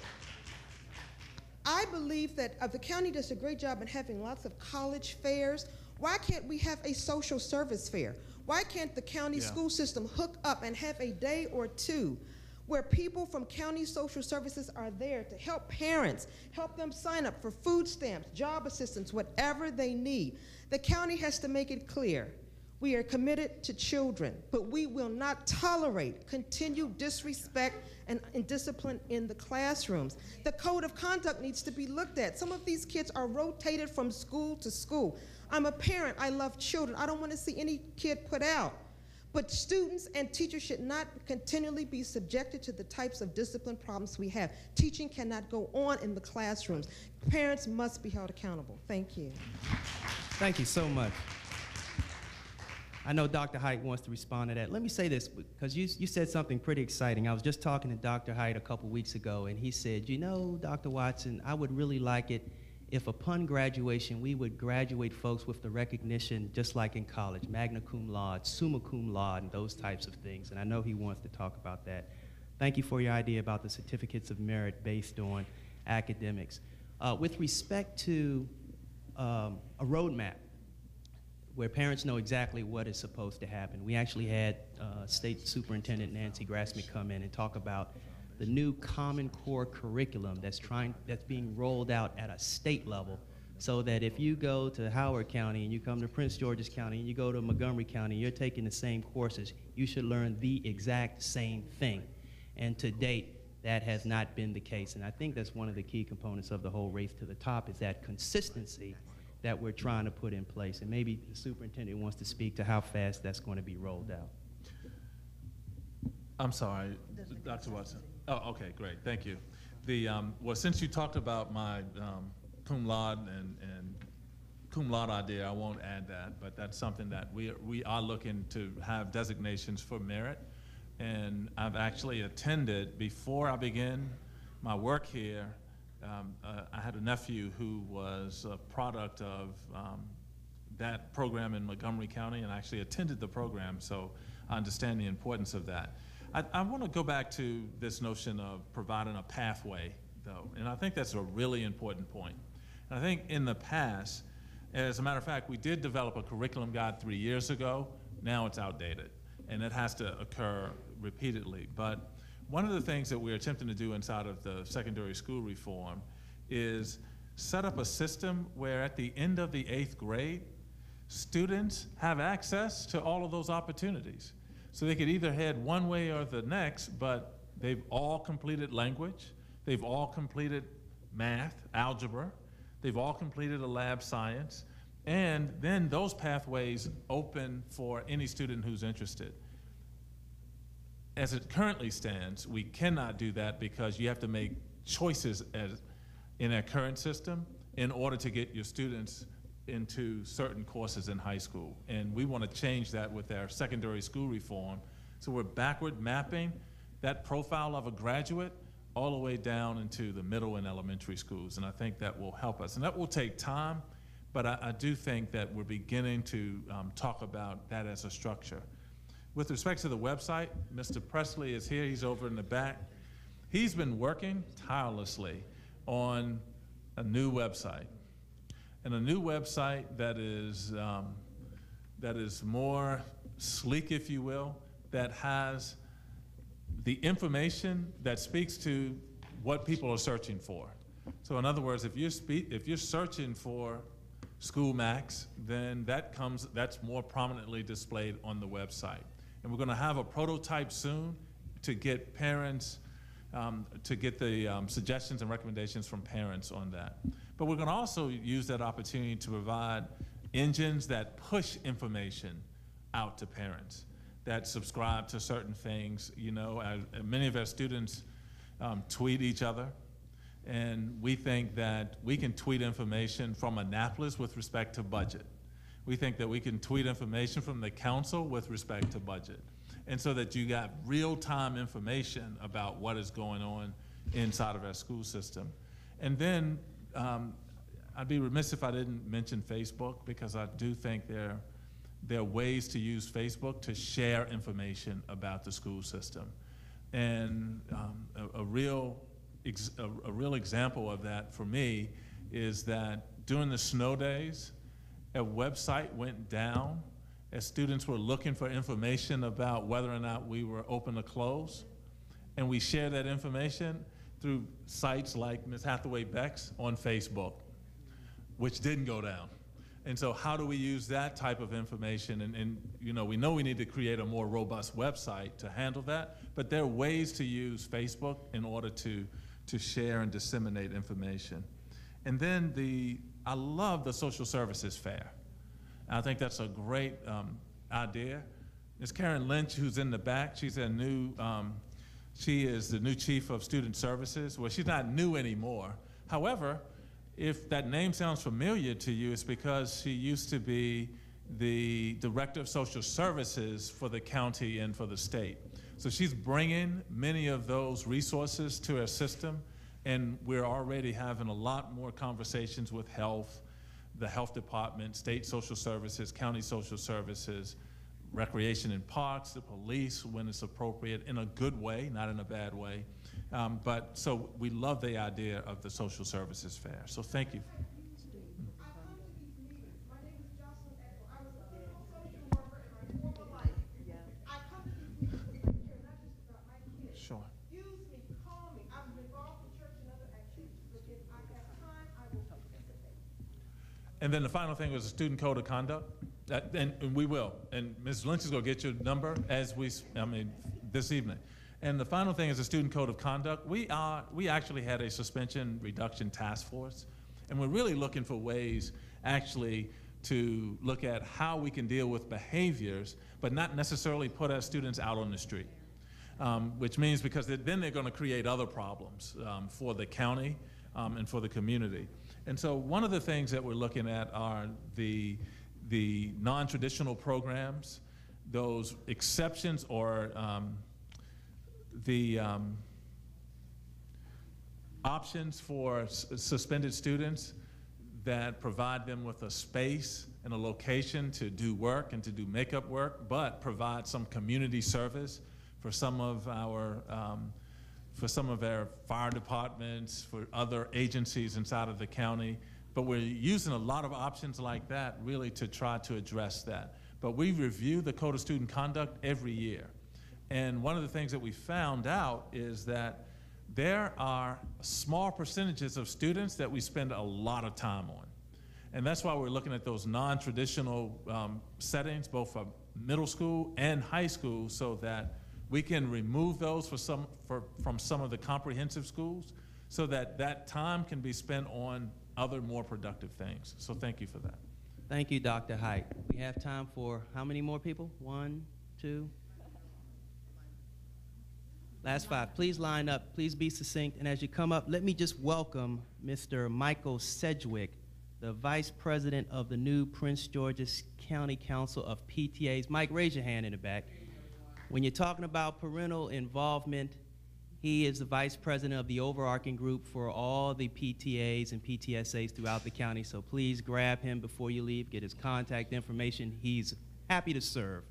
I believe that the county does a great job in having lots of college fairs. Why can't we have a social service fair? Why can't the county school system hook up and have a day or two where people from county social services are there to help parents, help them sign up for food stamps, job assistance, whatever they need? The county has to make it clear. We are committed to children, but we will not tolerate continued disrespect and indiscipline in the classrooms. The code of conduct needs to be looked at. Some of these kids are rotated from school to school. I'm a parent, I love children. I don't want to see any kid put out. But students and teachers should not continually be subjected to the types of discipline problems we have. Teaching cannot go on in the classrooms. Parents must be held accountable. Thank you. Thank you so much. I know Dr. Height wants to respond to that. Let me say this, because you said something pretty exciting. I was just talking to Dr. Height a couple weeks ago, and he said, you know, Dr. Watson, I would really like it if upon graduation, we would graduate folks with the recognition just like in college, magna cum laude, summa cum laude, and those types of things. And I know he wants to talk about that. Thank you for your idea about the certificates of merit based on academics. With respect to a roadmap where parents know exactly what is supposed to happen, we actually had State Superintendent Nancy Grassman come in and talk about the new Common Core curriculum that's being rolled out at a state level, so that if you go to Howard County and you come to Prince George's County and you go to Montgomery County, you're taking the same courses, you should learn the exact same thing. And to date, that has not been the case. And I think that's one of the key components of the whole race to the top, is that consistency that we're trying to put in place. And maybe the superintendent wants to speak to how fast that's going to be rolled out. I'm sorry, Dr. Watson. Oh, okay, great, thank you. Well, since you talked about my cum laude and cum laude idea, I won't add that, but that's something that we are looking to have designations for merit. And I've actually attended, before I began my work here, I had a nephew who was a product of that program in Montgomery County, and actually attended the program, so I understand the importance of that. I want to go back to this notion of providing a pathway, though, and I think that's a really important point. And I think in the past, as a matter of fact, we did develop a curriculum guide 3 years ago. Now it's outdated, and it has to occur repeatedly. But one of the things that we're attempting to do inside of the secondary school reform is set up a system where at the end of the 8th grade, students have access to all of those opportunities. So they could either head one way or the next, but they've all completed language, they've all completed math, algebra, they've all completed a lab science, and then those pathways open for any student who's interested. As it currently stands, we cannot do that because you have to make choices in our current system in order to get your students into certain courses in high school. And we want to change that with our secondary school reform. So we're backward mapping that profile of a graduate all the way down into the middle and elementary schools. And I think that will help us. And that will take time, but I do think that we're beginning to talk about that as a structure. With respect to the website, Mr. Presley is here, he's over in the back. He's been working tirelessly on a new website. And a new website that is more sleek, if you will, that has the information that speaks to what people are searching for. So in other words, if you're searching for School Max, then that's more prominently displayed on the website. And we're going to have a prototype soon to get parents, to get the suggestions and recommendations from parents on that. But we're going to also use that opportunity to provide engines that push information out to parents, that subscribe to certain things. You know, many of our students tweet each other, and we think that we can tweet information from Annapolis with respect to budget. We think that we can tweet information from the council with respect to budget. And so that you got real-time information about what is going on inside of our school system. And then I'd be remiss if I didn't mention Facebook, because I do think there are ways to use Facebook to share information about the school system. And a real example of that for me is that during the snow days, a website went down as students were looking for information about whether or not we were open or closed. And we shared that information through sites like Ms. Hathaway Beck's on Facebook, which didn't go down. And so how do we use that type of information? And you know we need to create a more robust website to handle that, but there are ways to use Facebook in order to share and disseminate information. And then I love the social services fair. I think that's a great idea. Ms. Karen Lynch, who's in the back, she is the new chief of student services. Well, she's not new anymore. However, if that name sounds familiar to you, it's because she used to be the director of social services for the county and for the state. So she's bringing many of those resources to our system, and we're already having a lot more conversations with health, the health department, state social services, county social services, recreation and parks, the police when it's appropriate, in a good way, not in a bad way. So we love the idea of the social services fair. So thank you. Sure. Use me, call me. I'm involved in church and other activities, but if I have time, I will participate. And then the final thing was the student code of conduct, and we will. And Ms. Lynch is going to get your number this evening. And the final thing is the student code of conduct. We actually had a suspension reduction task force, and we're really looking for ways actually to look at how we can deal with behaviors, but not necessarily put our students out on the street. Which means because then they're going to create other problems for the county, and for the community. And so one of the things that we're looking at are the non-traditional programs, those exceptions or the options for suspended students that provide them with a space and a location to do work and to do makeup work, but provide some community service for some of our fire departments, for other agencies inside of the county. But we're using a lot of options like that really to try to address that. But we review the Code of Student Conduct every year. And one of the things that we found out is that there are small percentages of students that we spend a lot of time on. And that's why we're looking at those non-traditional settings, both for middle school and high school, so that we can remove those from some of the comprehensive schools, so that that time can be spent on other more productive things. So thank you for that. Thank you, Dr. Height. We have time for how many more people? 1, 2? Last 5. Please line up. Please be succinct. And as you come up, let me just welcome Mr. Michael Sedgwick, the Vice President of the new Prince George's County Council of PTAs. Mike, raise your hand in the back. When you're talking about parental involvement, he is the Vice President of the overarching group for all the PTAs and PTSAs throughout the county. So please grab him before you leave, get his contact information. He's happy to serve.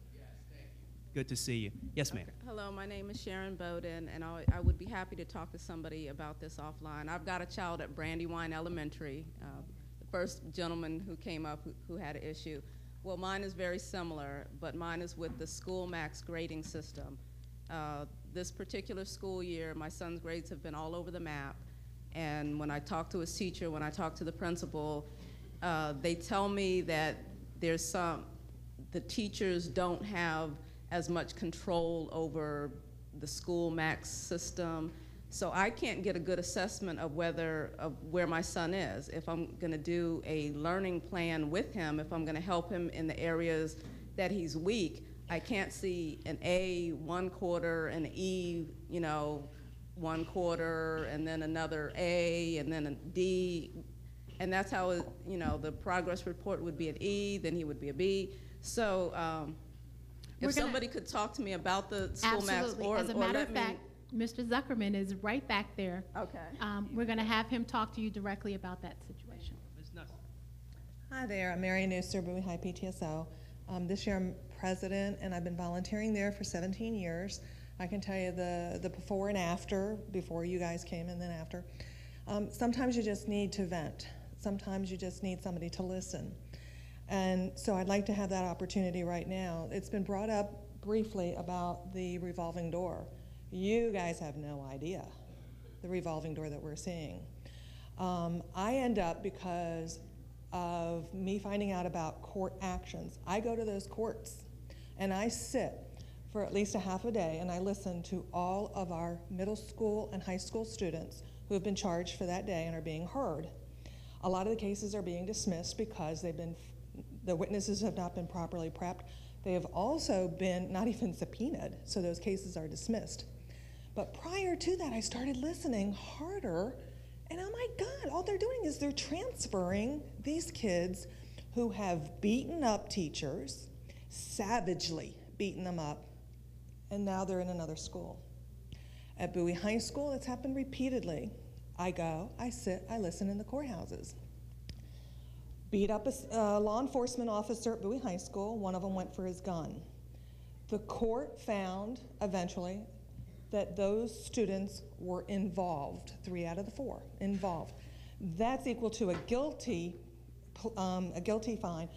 Good to see you. Yes, ma'am. Hello, my name is Sharon Boden, and I would be happy to talk to somebody about this offline. I've got a child at Brandywine Elementary, the first gentleman who came up who had an issue. Well, mine is very similar, but mine is with the school max grading system. This particular school year, my son's grades have been all over the map, and when I talk to his teacher, when I talk to the principal, they tell me that the teachers don't have as much control over the school max system. So I can't get a good assessment of where my son is. If I'm gonna do a learning plan with him, if I'm gonna help him in the areas that he's weak, I can't see an A 1 quarter, an E, 1 quarter, and then another A, and then a D. And that's how, the progress report would be an E, then he would be a B. So, if somebody could talk to me about the school max, or as a matter of fact, Mr. Zuckerman is right back there. Okay. We're going to have him talk to you directly about that situation. Hi there, I'm Mary Nooster, Bowie High PTSO. This year I'm president, and I've been volunteering there for 17 years. I can tell you the before and after, before you guys came and then after. Sometimes you just need to vent. Sometimes you just need somebody to listen. And so I'd like to have that opportunity right now. It's been brought up briefly about the revolving door. You guys have no idea the revolving door that we're seeing. I end up, because of me finding out about court actions, I go to those courts and I sit for at least a half a day and I listen to all of our middle school and high school students who have been charged for that day and are being heard. A lot of the cases are being dismissed because the witnesses have not been properly prepped. They have also been not even subpoenaed, so those cases are dismissed. But prior to that, I started listening harder, and oh my God, all they're doing is they're transferring these kids who have beaten up teachers, savagely beaten them up, and now they're in another school. At Bowie High School, it's happened repeatedly. I go, I sit, I listen in the courthouses. Beat up a law enforcement officer at Bowie High School. One of them went for his gun. The court found eventually that those students were involved, 3 out of the 4 involved. That's equal to a guilty fine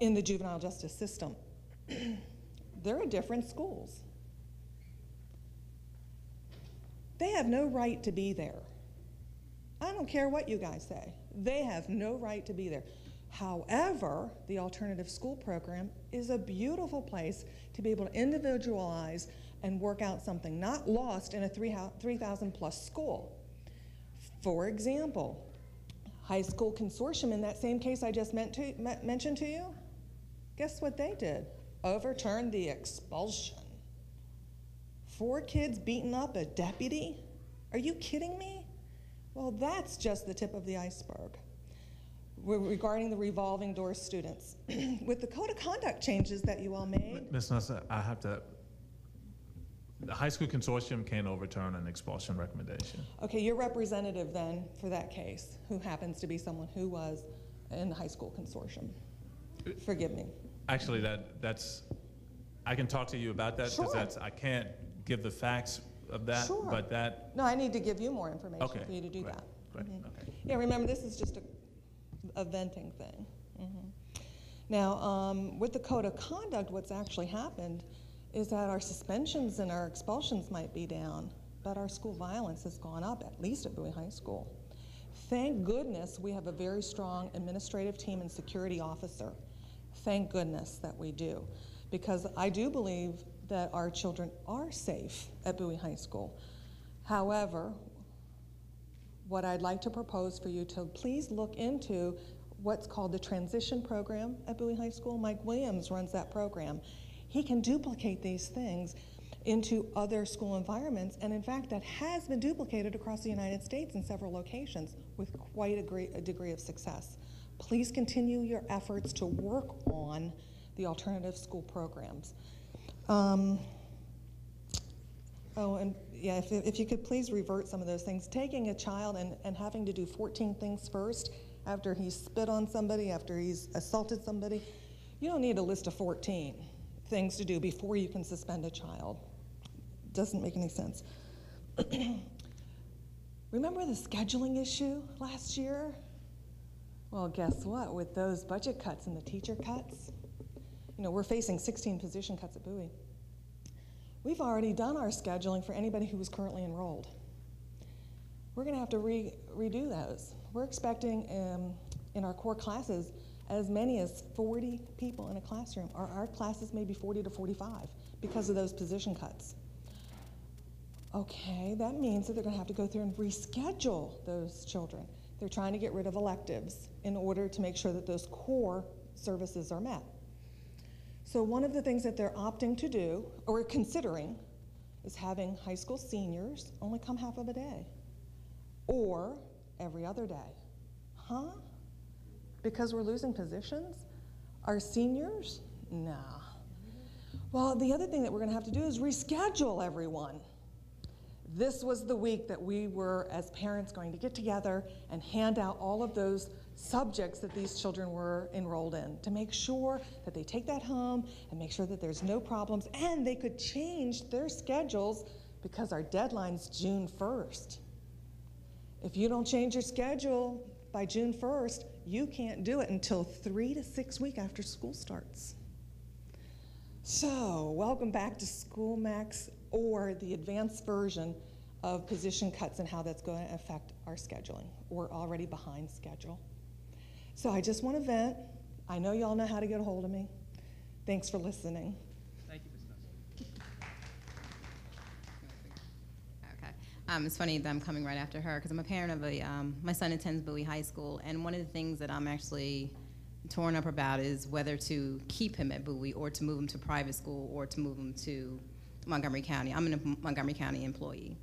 in the juvenile justice system. They're in different schools. They have no right to be there. I don't care what you guys say. They have no right to be there. However, the alternative school program is a beautiful place to be able to individualize and work out something not lost in a 3,000 plus school. For example, high school consortium in that same case I just mentioned to you, guess what they did? Overturned the expulsion. 4 kids beating up a deputy? Are you kidding me? Well, that's just the tip of the iceberg regarding the revolving door students. With the code of conduct changes that you all made. Ms. Nussa, I have to, the high school consortium can't overturn an expulsion recommendation. Okay, your representative then for that case, who happens to be someone who was in the high school consortium. Forgive me. Actually, that's, I can talk to you about that, because Sure. I can't give the facts of that, Sure. but that. No, I need to give you more information Okay, for you to do great, that. Great, okay. Yeah, remember, this is just a venting thing. Now, with the code of conduct, what's actually happened is that our suspensions and our expulsions might be down, but our school violence has gone up, at least at Bowie High School. Thank goodness we have a very strong administrative team and security officer. Thank goodness that we do, because I do believe that our children are safe at Bowie High School. However, what I'd like to propose for you to please look into what's called the transition program at Bowie High School. Mike Williams runs that program. He can duplicate these things into other school environments, and in fact, that has been duplicated across the United States in several locations with quite a degree of success. Please continue your efforts to work on the alternative school programs. Oh, and yeah, if you could please revert some of those things. Taking a child and having to do 14 things first after he's spit on somebody, after he's assaulted somebody, you don't need a list of 14 things to do before you can suspend a child. Doesn't make any sense. Remember the scheduling issue last year? Well, guess what? With those budget cuts and the teacher cuts, you know, we're facing 16 position cuts at Bowie. We've already done our scheduling for anybody who was currently enrolled. We're going to have to redo those. We're expecting in our core classes as many as 40 people in a classroom. Our classes may be 40 to 45 because of those position cuts. Okay, that means that they're going to have to go through and reschedule those children. They're trying to get rid of electives in order to make sure that those core services are met. So one of the things that they're opting to do, or considering, is having high school seniors only come half of a day, or every other day. Huh? Because we're losing positions? Our seniors? Nah. Well, the other thing that we're going to have to do is reschedule everyone. This was the week that we were, as parents, going to get together and hand out all of those subjects that these children were enrolled in to make sure that they take that home and make sure that there's no problems, and they could change their schedules because our deadline's June 1st. If you don't change your schedule by June 1st, you can't do it until 3 to 6 weeks after school starts. So, welcome back to School Max, or the advanced version of position cuts and how that's going to affect our scheduling. We're already behind schedule. So I just want to vent. I know y'all know how to get a hold of me. Thanks for listening. Thank you, Ms. Nuss. Okay. It's funny that I'm coming right after her because I'm a parent of my son attends Bowie High School, and one of the things that I'm actually torn up about is whether to keep him at Bowie or to move him to private school or to move him to Montgomery County. I'm a Montgomery County employee.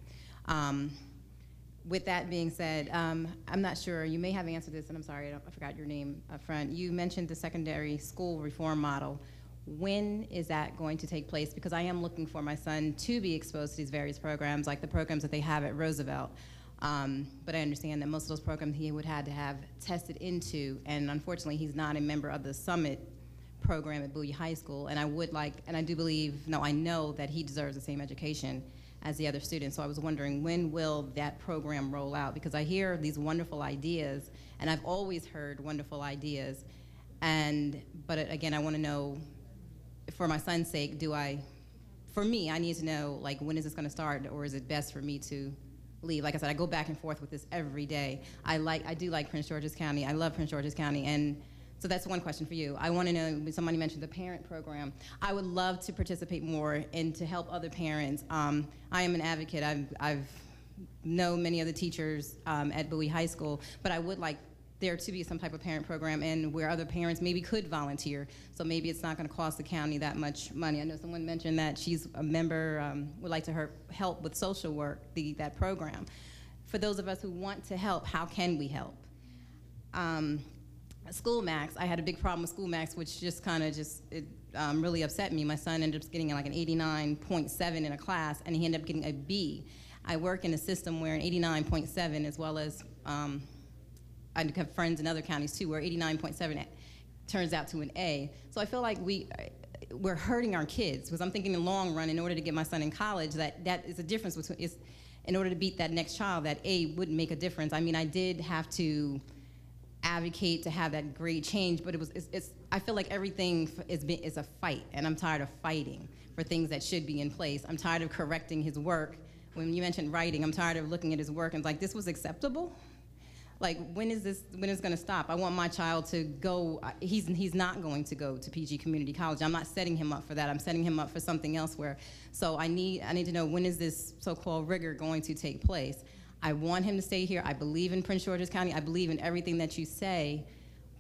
With that being said, I'm not sure, you may have answered this, and I'm sorry, I forgot your name up front. You mentioned the secondary school reform model. When is that going to take place? Because I am looking for my son to be exposed to these various programs, like the programs that they have at Roosevelt. But I understand that most of those programs he would have to have tested into, and unfortunately he's not a member of the Summit program at Bowie High School, and I would like, and I do believe, no, I know that he deserves the same education as the other students. So I was wondering, when will that program roll out? Because I hear these wonderful ideas, and I've always heard wonderful ideas, but again, I want to know, for my son's sake, for me, I need to know, like, when is this going to start, or is it best for me to leave? Like I said, I go back and forth with this every day. I do like Prince George's County. I love Prince George's County, and so that's one question for you. I want to know, somebody mentioned the parent program. I would love to participate more and to help other parents. I am an advocate. I've known many of the teachers at Bowie High School, but I would like there to be some type of parent program and where other parents maybe could volunteer. So maybe it's not going to cost the county that much money. I know someone mentioned that she's a member, would like to help with social work, that program. for those of us who want to help, how can we help? School max, I had a big problem with school max, which just kind of really upset me. My son ended up getting like an 89.7 in a class, and he ended up getting a B. I work in a system where an 89.7, as well as I have friends in other counties too, where 89.7 turns out to an A. So I feel like we're hurting our kids, because I'm thinking in the long run, in order to get my son in college, that is a difference between, in order to beat that next child, that A wouldn't make a difference. I mean, I did have to advocate to have that grade change, but I feel like everything is a fight, and I'm tired of fighting for things that should be in place. I'm tired of correcting his work. When you mentioned writing, I'm tired of looking at his work and like, this was acceptable? Like, when is going to stop? I want my child to go, he's not going to go to PG Community College. I'm not setting him up for that. I'm setting him up for something else so I need to know, when is this so-called rigor going to take place? I want him to stay here. I believe in Prince George's County. I believe in everything that you say,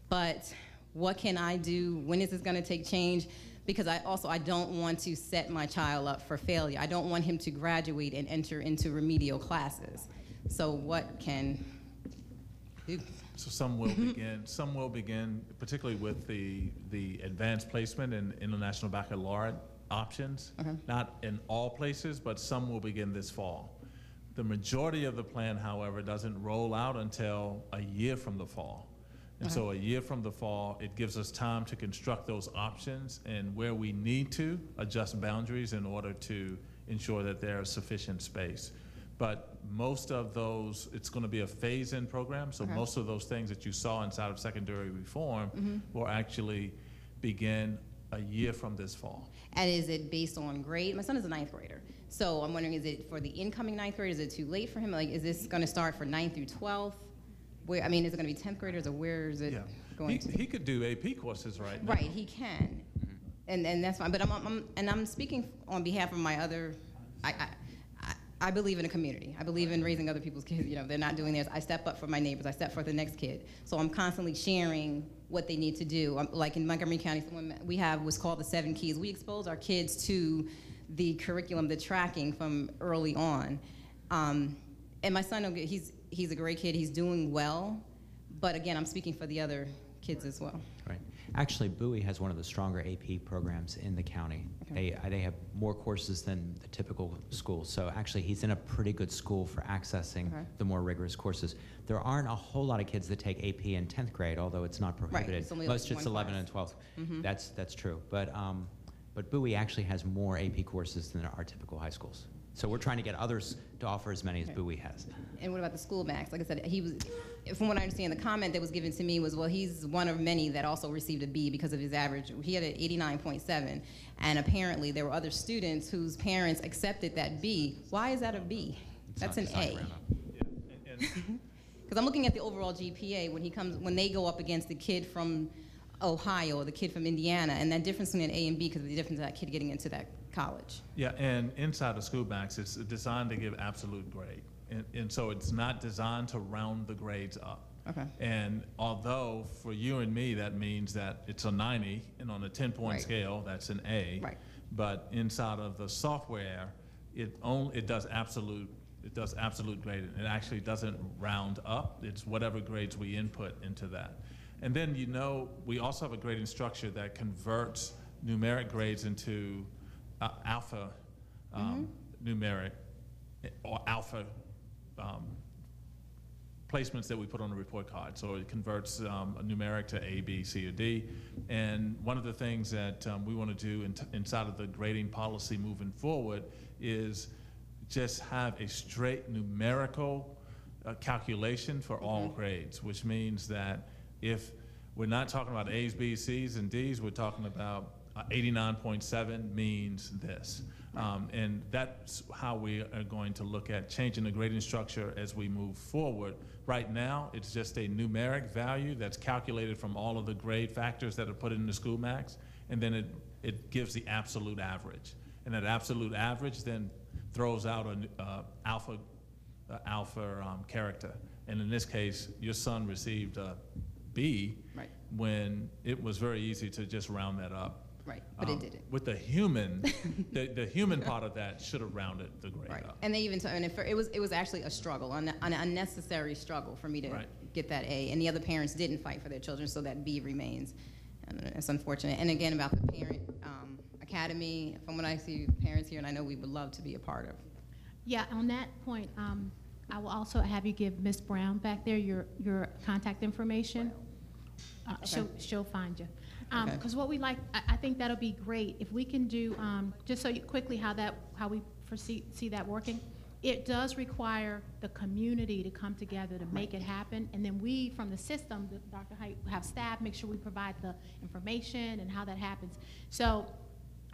but what can I do? When is this going to take change? Because I don't want to set my child up for failure. I don't want him to graduate and enter into remedial classes. So what can do? So some will begin, particularly with the advanced placement and international baccalaureate options. Okay. Not in all places, but some will begin this fall. The majority of the plan, however, doesn't roll out until a year from the fall. And so a year from the fall, it gives us time to construct those options and where we need to adjust boundaries in order to ensure that there is sufficient space. But most of those, it's going to be a phase-in program, so most of those things that you saw inside of secondary reform will actually begin a year from this fall. And is it based on grade? My son is a 9th grader. So I'm wondering, is it for the incoming 9th grade? Is it too late for him? Like, is this going to start for 9th through 12th? Where, I mean, is it going to be 10th graders, or where is it going to? He could do AP courses right now. Right, he can. And that's fine. But I'm speaking on behalf of my other, I believe in a community. I believe in raising other people's kids. You know, they're not doing theirs. I step up for my neighbors. I step for the next kid. So I'm constantly sharing what they need to do. Like in Montgomery County, we have what's called the 7 keys. We expose our kids to the curriculum, the tracking from early on. And my son, he's a great kid. He's doing well. But again, I'm speaking for the other kids as well. Right. Actually, Bowie has one of the stronger AP programs in the county. Okay. They have more courses than the typical school. So actually, he's in a pretty good school for accessing the more rigorous courses. There aren't a whole lot of kids that take AP in 10th grade, although it's not prohibited. Right. It's only Most like it's 11 and 12th. That's true. But Bowie actually has more AP courses than our typical high schools. So we're trying to get others to offer as many as Bowie has. And what about the school max? Like I said, from what I understand, the comment that was given to me was, well, he's one of many that also received a B because of his average. He had an 89.7, and apparently there were other students whose parents accepted that B. Why is that a B? That's an A. Because I'm looking at the overall GPA when they go up against the kid from Ohio or the kid from Indiana, and that difference between an A and B because of the difference of that kid getting into that college. Yeah, and inside of school max, it's designed to give absolute grade. And so it's not designed to round the grades up. Okay. And although for you and me, that means that it's a 90, and on a 10-point scale, that's an A. Right. But inside of the software, it does absolute grading. It actually doesn't round up. It's whatever grades we input into that. And then, we also have a grading structure that converts numeric grades into alpha numeric or alpha placements that we put on the report card. So it converts a numeric to A, B, C, or D. And one of the things that we want to do inside of the grading policy moving forward is just have a straight numerical calculation for all grades, which means that if we're not talking about A's, B's, C's, and D's, we're talking about 89.7 means this. And that's how we are going to look at changing the grading structure as we move forward. Right now, it's just a numeric value that's calculated from all of the grade factors that are put in the school max, and then it gives the absolute average. And that absolute average then throws out an alpha character. And in this case, your son received a B when it was very easy to just round that up. Right, but it didn't. With the human, the human part of that should have rounded the grade Right, up. and they even it was actually a struggle, an unnecessary struggle for me to get that A, and the other parents didn't fight for their children, so that B remains. And it's unfortunate. And again, about the parent academy, from what I see parents here, and I know we would love to be a part of. Yeah, on that point, I will also have you give Ms. Brown back there your contact information. Okay. She'll find you. Okay. Because what we like, I think that'll be great if we can do, just so you quickly how we see that working. It does require the community to come together to make it happen, and then we, from the system, Dr. Height, have staff make sure we provide the information and how that happens. So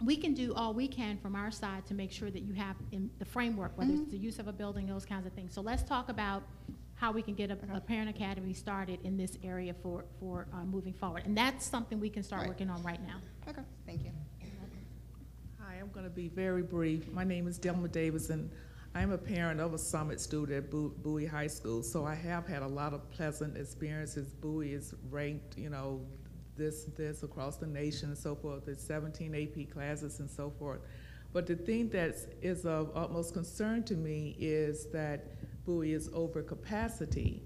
we can do all we can from our side to make sure that you have in the framework, whether it's the use of a building, those kinds of things. So let's talk about how we can get a parent academy started in this area for moving forward. And that's something we can start working on right now. Okay, thank you. Hi, I'm going to be very brief. My name is Delma Davis, and I'm a parent of a Summit student at Bowie High School, so I have had a lot of pleasant experiences. Bowie is ranked, this across the nation and so forth. There's 17 AP classes and so forth. But the thing that is of utmost concern to me is that Bowie is over capacity.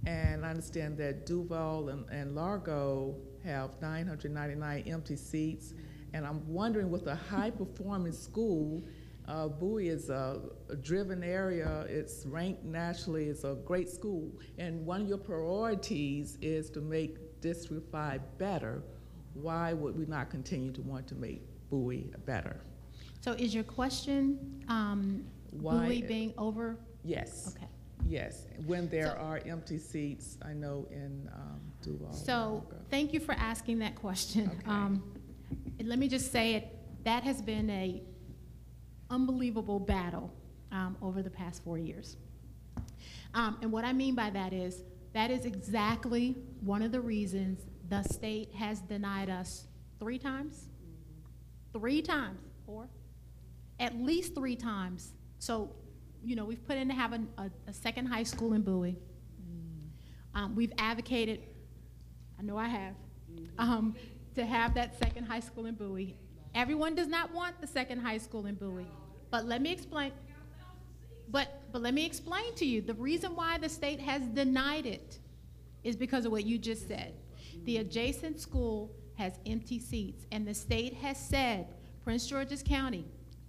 And I understand that Duval and Largo have 999 empty seats. And I'm wondering, with a high-performing school, Bowie is a driven area. It's ranked nationally. It's a great school. And one of your priorities is to make District 5 better. Why would we not continue to want to make Bowie better? So is your question Bowie being over? Yes. Okay. Yes, when there are empty seats, I know in Duval. So thank you for asking that question. Okay. Let me just say it, that has been a unbelievable battle over the past 4 years. And what I mean by that is exactly one of the reasons the state has denied us 3 times? 3 times, 4? At least 3 times. So, we've put in to have a second high school in Bowie. We've advocated, I know I have, to have that second high school in Bowie. Everyone does not want the second high school in Bowie. But let me explain. But let me explain to you, the reason why the state has denied it is because of what you just said. The adjacent school has empty seats, and the state has said, Prince George's County,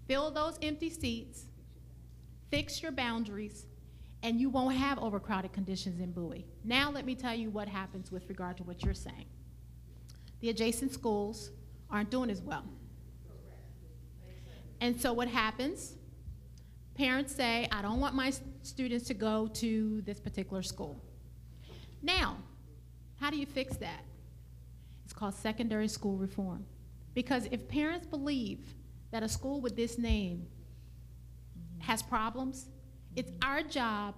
fill those empty seats, fix your boundaries, and you won't have overcrowded conditions in Bowie. Now let me tell you what happens with regard to what you're saying. The adjacent schools aren't doing as well. And so what happens? Parents say, I don't want my students to go to this particular school. Now, how do you fix that? It's called secondary school reform. Because if parents believe that a school with this name has problems, it's our job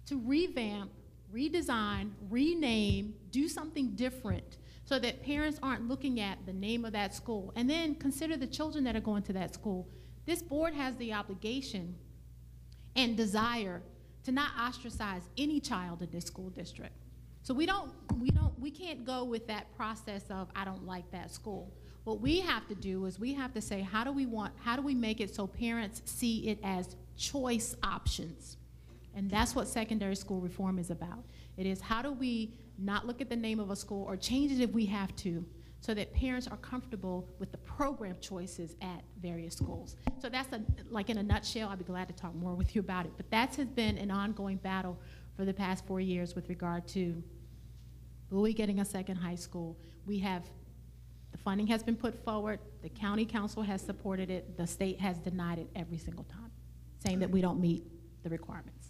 to revamp, redesign, rename, do something different so that parents aren't looking at the name of that school. And then consider the children that are going to that school. This board has the obligation and desire to not ostracize any child in this school district. So we can't go with that process of, I don't like that school. What we have to do is we have to say, how do we make it so parents see it as choice options? And that's what secondary school reform is about. It is, how do we not look at the name of a school or change it if we have to, so that parents are comfortable with the program choices at various schools. So that's like in a nutshell. I'd be glad to talk more with you about it. But that has been an ongoing battle for the past 4 years with regard to Bowie getting a second high school. The funding has been put forward, the county council has supported it, the state has denied it every single time, saying that we don't meet the requirements.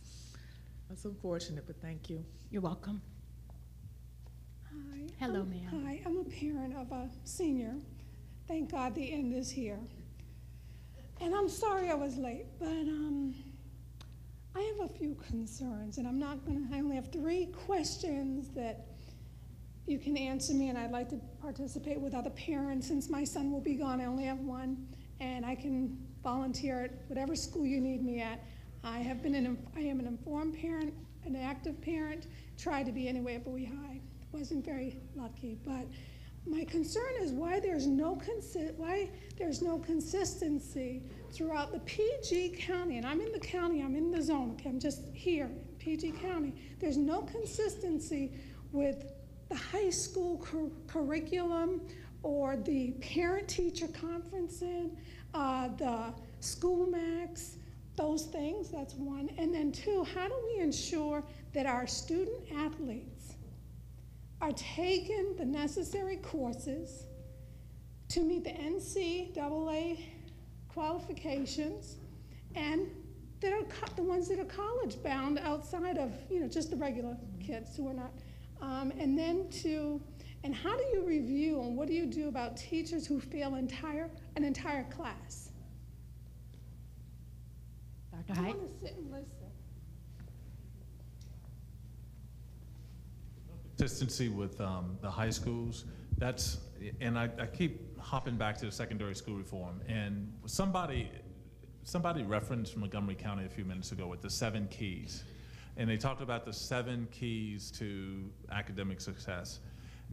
That's unfortunate, but thank you. You're welcome. Hi. Hello, ma'am. Hi, I'm a parent of a senior. Thank God the end is here. And I'm sorry I was late, but I have a few concerns, and I only have 3 questions that you can answer me, and I'd like to participate with other parents. Since my son will be gone, I only have 1, and I can volunteer at whatever school you need me at. I am an informed parent, an active parent, tried to be anyway at Bowie High. Wasn't very lucky, but My concern is why there's no consistency throughout the PG County, and I'm in the county, I'm in the zone, okay, I'm just here in PG County. There's no consistency with the high school curriculum or the parent-teacher conferencing, the school max, those things, that's one. And then two, how do we ensure that our student athletes are taking the necessary courses to meet the NCAA qualifications, and that are the ones that are college bound outside of just the regular kids who are not, and how do you review and what do you do about teachers who fail an entire class? Dr. Height? I want to sit and listen. Consistency with the high schools, and I keep hopping back to the secondary school reform, and somebody referenced Montgomery County a few minutes ago with the 7 keys, and they talked about the 7 keys to academic success.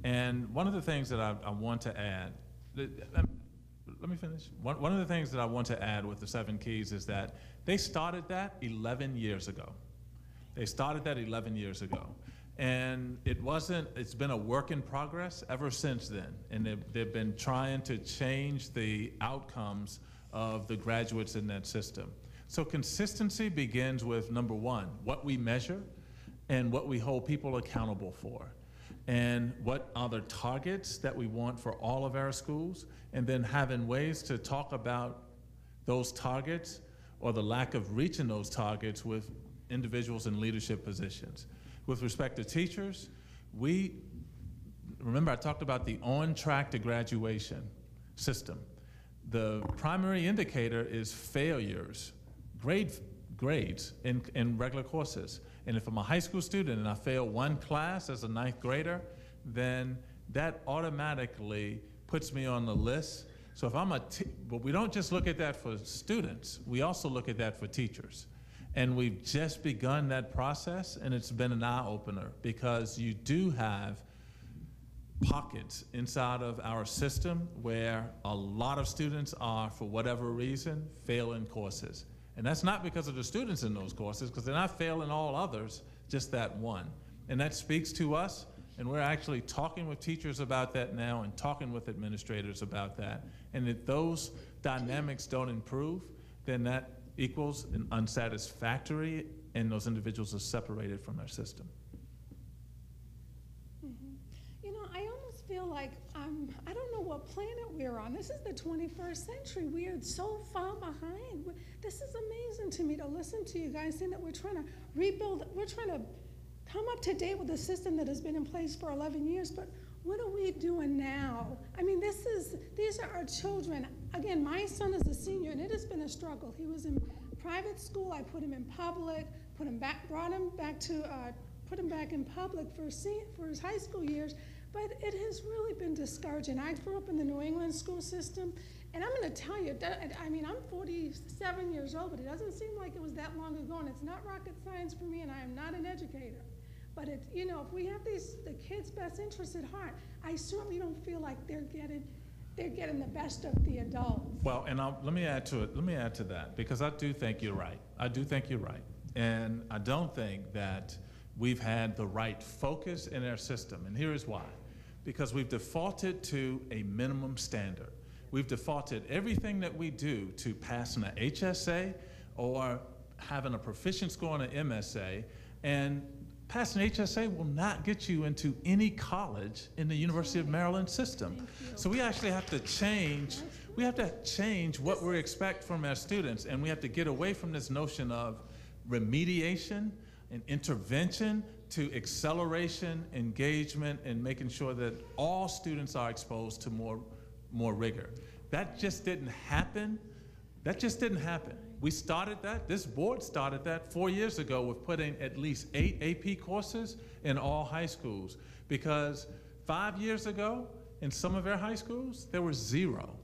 And one of the things that I want to add, let me finish. One of the things that I want to add with the 7 keys is that they started that 11 years ago. They started that 11 years ago. And it's been a work in progress ever since then. And they've been trying to change the outcomes of the graduates in that system. So consistency begins with, number one, what we measure and what we hold people accountable for. And what are the targets that we want for all of our schools, and then having ways to talk about those targets or the lack of reaching those targets with individuals in leadership positions. With respect to teachers, remember I talked about the on-track to graduation system. The primary indicator is failures, grades in regular courses. And if I'm a high school student and I fail one class as a 9th grader, then that automatically puts me on the list. So if but we don't just look at that for students, we also look at that for teachers. And we've just begun that process, and it's been an eye-opener because you do have pockets inside of our system where a lot of students are, for whatever reason, failing courses. And that's not because of the students in those courses, because they're not failing all others, just that one. And that speaks to us, and we're actually talking with teachers about that now and talking with administrators about that. And if those dynamics don't improve, then that equals an unsatisfactory, and those individuals are separated from their system. I almost feel like I don't know what planet we're on. This is the 21st century. We are so far behind. This is amazing to me to listen to you guys saying that we're trying to rebuild, we're trying to come up to date with a system that has been in place for 11 years, but what are we doing now? I mean, these are our children. Again, my son is a senior, and it has been a struggle. He was in private school. I put him in public, put him back in public for his high school years, but it has really been discouraging. I grew up in the New England school system, and I'm going to tell you, I'm 47 years old, but it doesn't seem like it was that long ago, and it's not rocket science for me, and I am not an educator. But if we have the kids' best interests at heart, I certainly don't feel like they're getting the best of the adults. Well, and let me add to that, because I do think you're right. And I don't think that we've had the right focus in our system, and here is why. Because we've defaulted to a minimum standard. We've defaulted everything that we do to passing an HSA or having a proficient score on an MSA, and passing HSA will not get you into any college in the University of Maryland system. So we actually have to change, what we expect from our students, and we have to get away from this notion of remediation and intervention to acceleration, engagement, and making sure that all students are exposed to more rigor. That just didn't happen. We started that, this board started that 4 years ago with putting at least 8 AP courses in all high schools, because 5 years ago, in some of our high schools, there were 0.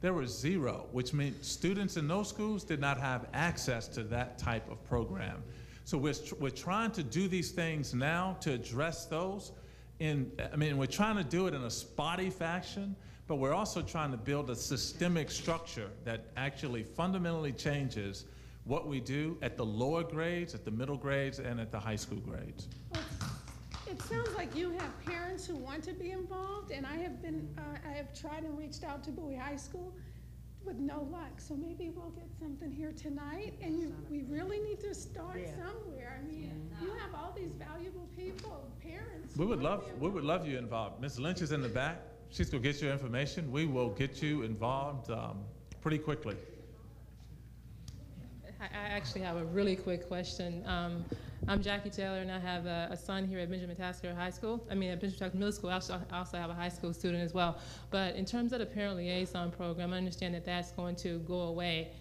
There were 0, which meant students in those schools did not have access to that type of program. So we're trying to do these things now to address those, we're trying to do it in a spotty fashion, but we're also trying to build a systemic structure that actually fundamentally changes what we do at the lower grades, at the middle grades, and at the high school grades. It sounds like you have parents who want to be involved, and I have tried and reached out to Bowie High School with no luck. So maybe we'll get something here tonight, and we really need to start somewhere. I mean, you have all these valuable people, parents. We would love you involved. Ms. Lynch is in the back. She's gonna get your information. We will get you involved pretty quickly. I actually have a really quick question. I'm Jackie Taylor, and I have a son here at Benjamin Tasker High School. I mean, at Benjamin Tasker Middle School. I also have a high school student as well. But in terms of the Parent Liaison Program, I understand that that's going to go away.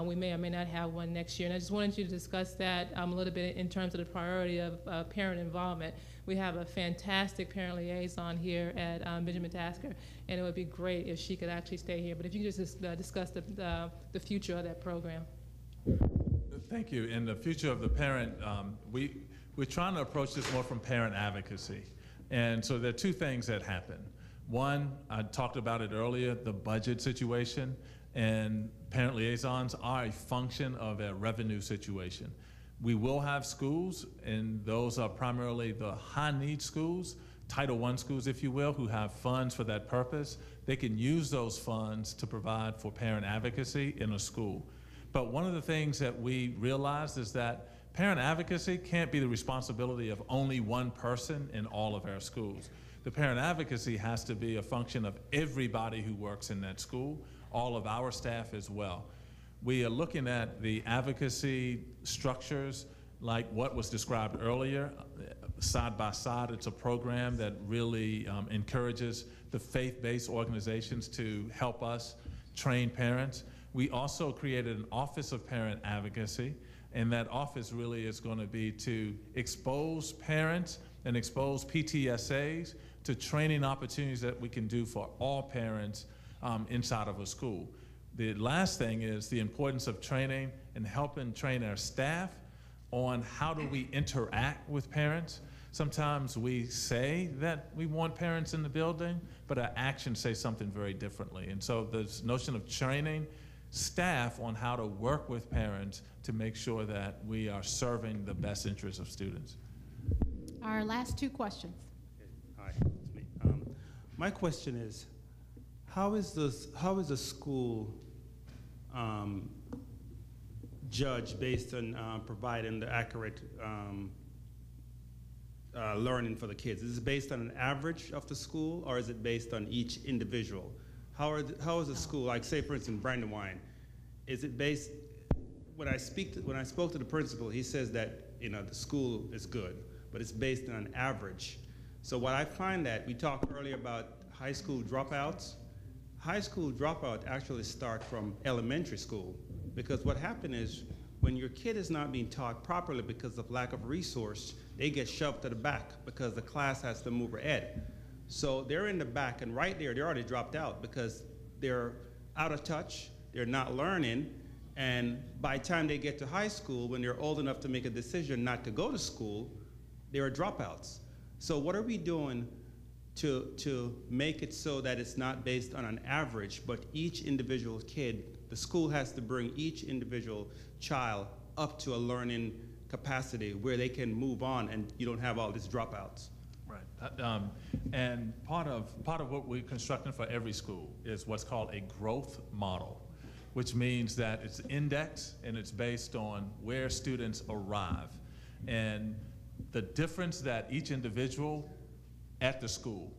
We may or may not have one next year. And I just wanted you to discuss that a little bit in terms of the priority of parent involvement. We have a fantastic parent liaison here at Benjamin Tasker, and it would be great if she could actually stay here. But if you could just discuss the future of that program. Thank you. In the future of the parent, we're trying to approach this more from parent advocacy. And so there are two things that happen. One, I talked about it earlier, the budget situation, and parent liaisons are a function of a revenue situation. We will have schools, and those are primarily the high-need schools, Title I schools, if you will, who have funds for that purpose. They can use those funds to provide for parent advocacy in a school. But one of the things that we realized is that parent advocacy can't be the responsibility of only one person in all of our schools. The parent advocacy has to be a function of everybody who works in that school, all of our staff as well. We are looking at the advocacy structures like what was described earlier, side by side. It's a program that really encourages the faith-based organizations to help us train parents. We also created an Office of Parent Advocacy, and that office really is going to be to expose parents and expose PTSAs to training opportunities that we can do for all parents inside of a school. The last thing is the importance of training and helping train our staff on how do we interact with parents. Sometimes we say that we want parents in the building, but our actions say something very differently. And so this notion of training staff on how to work with parents to make sure that we are serving the best interests of students. Our last two questions. Hi, it's me. My question is, how is a school judged based on providing the accurate learning for the kids? Is it based on an average of the school, or is it based on each individual? How is a school, like say for instance Brandywine, is it based, when I spoke to the principal, he says that the school is good, but it's based on an average. So what I find that, we talked earlier about high school dropouts. High school dropout actually start from elementary school, because what happened is when your kid is not being taught properly because of lack of resource, they get shoved to the back because the class has to move ahead. So they're in the back, and right there, they're already dropped out because they're out of touch, they're not learning, and by the time they get to high school, when they're old enough to make a decision not to go to school, they're dropouts. So what are we doing to make it so that it's not based on an average, but each individual kid, the school has to bring each individual child up to a learning capacity where they can move on and you don't have all these dropouts? Right. And part of what we're constructing for every school is what's called a growth model, which means that it's indexed and it's based on where students arrive. And the difference that each individual at the school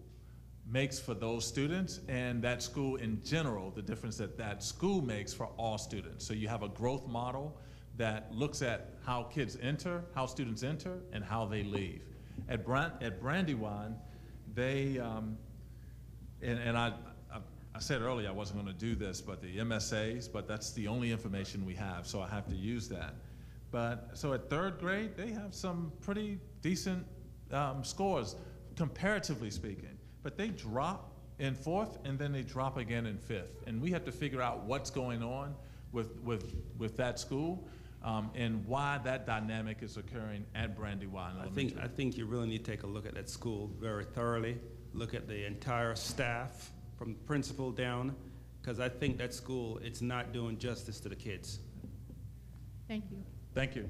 makes for those students, and that school in general, the difference that that school makes for all students. So you have a growth model that looks at how kids enter, how students enter, and how they leave. At Brandywine, they, I said earlier I wasn't going to do this, but the MSAs, but that's the only information we have, so I have to use that. But so at third grade, they have some pretty decent scores, comparatively speaking. But they drop in fourth, and then they drop again in fifth. And we have to figure out what's going on with that school. and why that dynamic is occurring at Brandywine Elementary. I think you really need to take a look at that school very thoroughly, look at the entire staff from principal down, because I think that school, it's not doing justice to the kids. Thank you. Thank you.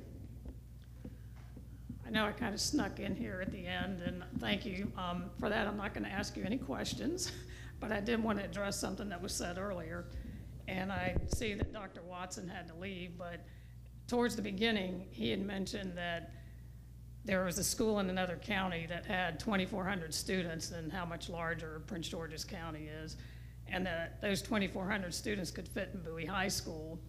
I know I kind of snuck in here at the end, and thank you for that. I'm not going to ask you any questions, but I did want to address something that was said earlier. And I see that Dr. Watson had to leave, but towards the beginning, he had mentioned that there was a school in another county that had 2,400 students and how much larger Prince George's County is, and that those 2,400 students could fit in Bowie High School.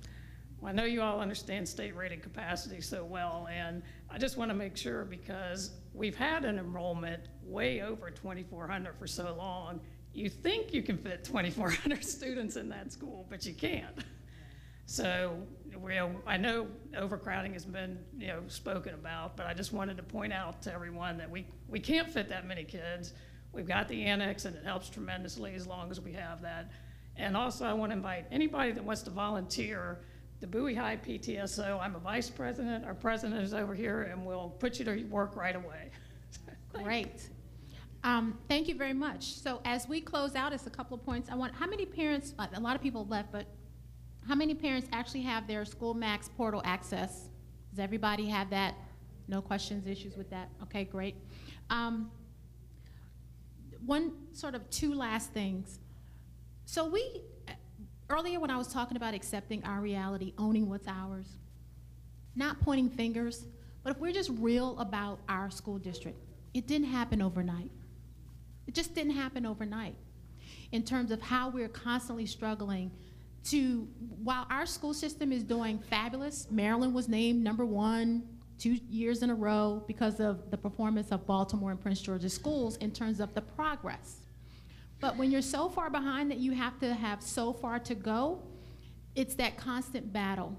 Well, I know you all understand state rated capacity so well, and I just want to make sure, because we've had an enrollment way over 2,400 for so long, you think you can fit 2,400 students in that school, but you can't. So I know overcrowding has been spoken about, but I just wanted to point out to everyone that we can't fit that many kids. We've got the annex, and it helps tremendously as long as we have that. And also, I want to invite anybody that wants to volunteer the Bowie High PTSO. I'm a vice president. Our president is over here, and we'll put you to work right away. Great. Thank you very much. So as we close out, it's a couple of points. How many parents, a lot of people left, but how many parents actually have their School Max portal access? Does everybody have that? No questions, issues with that? Okay, great. Two last things. So earlier when I was talking about accepting our reality, owning what's ours, not pointing fingers, but if we're just real about our school district, it didn't happen overnight. It just didn't happen overnight in terms of how we're constantly struggling while our school system is doing fabulous. Maryland was named #1 2 years in a row because of the performance of Baltimore and Prince George's schools in terms of the progress. But when you're so far behind that you have to have so far to go, it's that constant battle.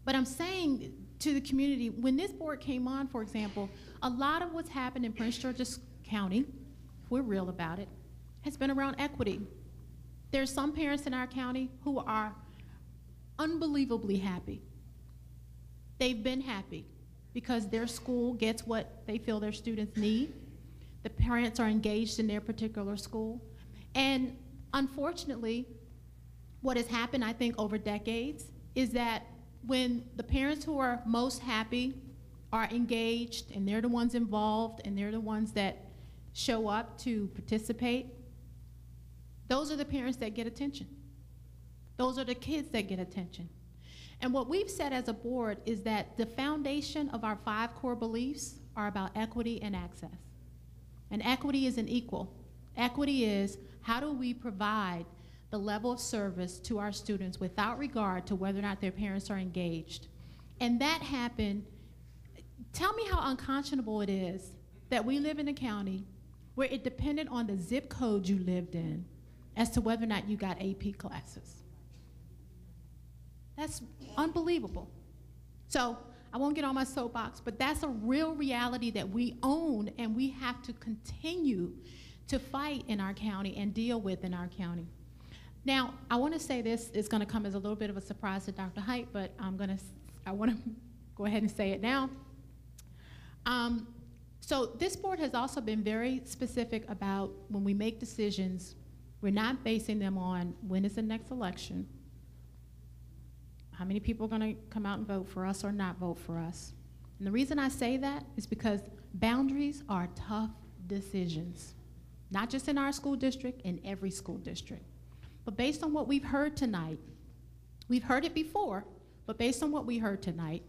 But I'm saying to the community, when this board came on, for example, a lot of what's happened in Prince George's County, if we're real about it, has been around equity. There's some parents in our county who are unbelievably happy. They've been happy because their school gets what they feel their students need. The parents are engaged in their particular school. And unfortunately, what has happened, I think, over decades is that when the parents who are most happy are engaged and they're the ones involved and they're the ones that show up to participate, those are the parents that get attention. Those are the kids that get attention. And what we've said as a board is that the foundation of our 5 core beliefs are about equity and access. And equity isn't equal. Equity is, how do we provide the level of service to our students without regard to whether or not their parents are engaged? And that happened. Tell me how unconscionable it is that we live in a county where it depended on the zip code you lived in as to whether or not you got AP classes. That's unbelievable. So I won't get on my soapbox, but that's a real reality that we own and we have to continue to fight in our county and deal with in our county. Now, I want to say this is going to come as a little bit of a surprise to Dr. Height, but I want to go ahead and say it now. So this board has also been very specific about when we make decisions, we're not basing them on when is the next election, how many people are going to come out and vote for us or not vote for us. And the reason I say that is because boundaries are tough decisions, not just in our school district, in every school district. But based on what we've heard tonight, we've heard it before, but based on what we heard tonight,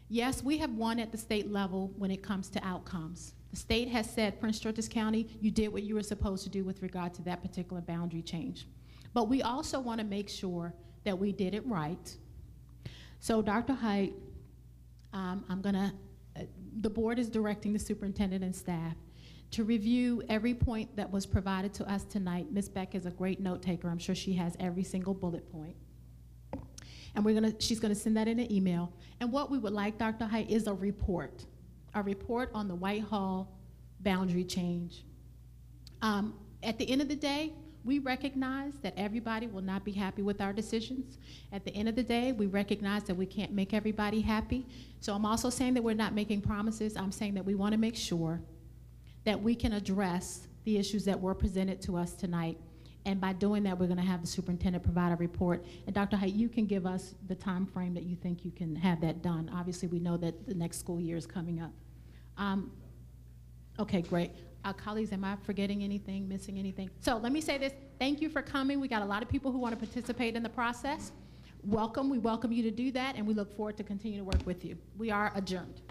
yes, we have won at the state level when it comes to outcomes. The state has said, Prince George's County, you did what you were supposed to do with regard to that particular boundary change. But we also want to make sure that we did it right. So Dr. Height, the board is directing the superintendent and staff to review every point that was provided to us tonight. Ms. Beck is a great note taker. I'm sure she has every single bullet point. And she's gonna send that in an email. And what we would like, Dr. Height, is a report on the Whitehall boundary change. At the end of the day, We recognize that everybody will not be happy with our decisions. At the end of the day, we recognize that we can't make everybody happy. So I'm also saying that we're not making promises. I'm saying that we want to make sure that we can address the issues that were presented to us tonight. And by doing that, we're going to have the superintendent provide a report. And Dr. Haidt, you can give us the time frame that you think you can have that done. Obviously, we know that the next school year is coming up. Okay, great. Colleagues, am I forgetting anything, missing anything? So let me say this. Thank you for coming. We got a lot of people who want to participate in the process. Welcome. We welcome you to do that, and we look forward to continue to work with you. We are adjourned.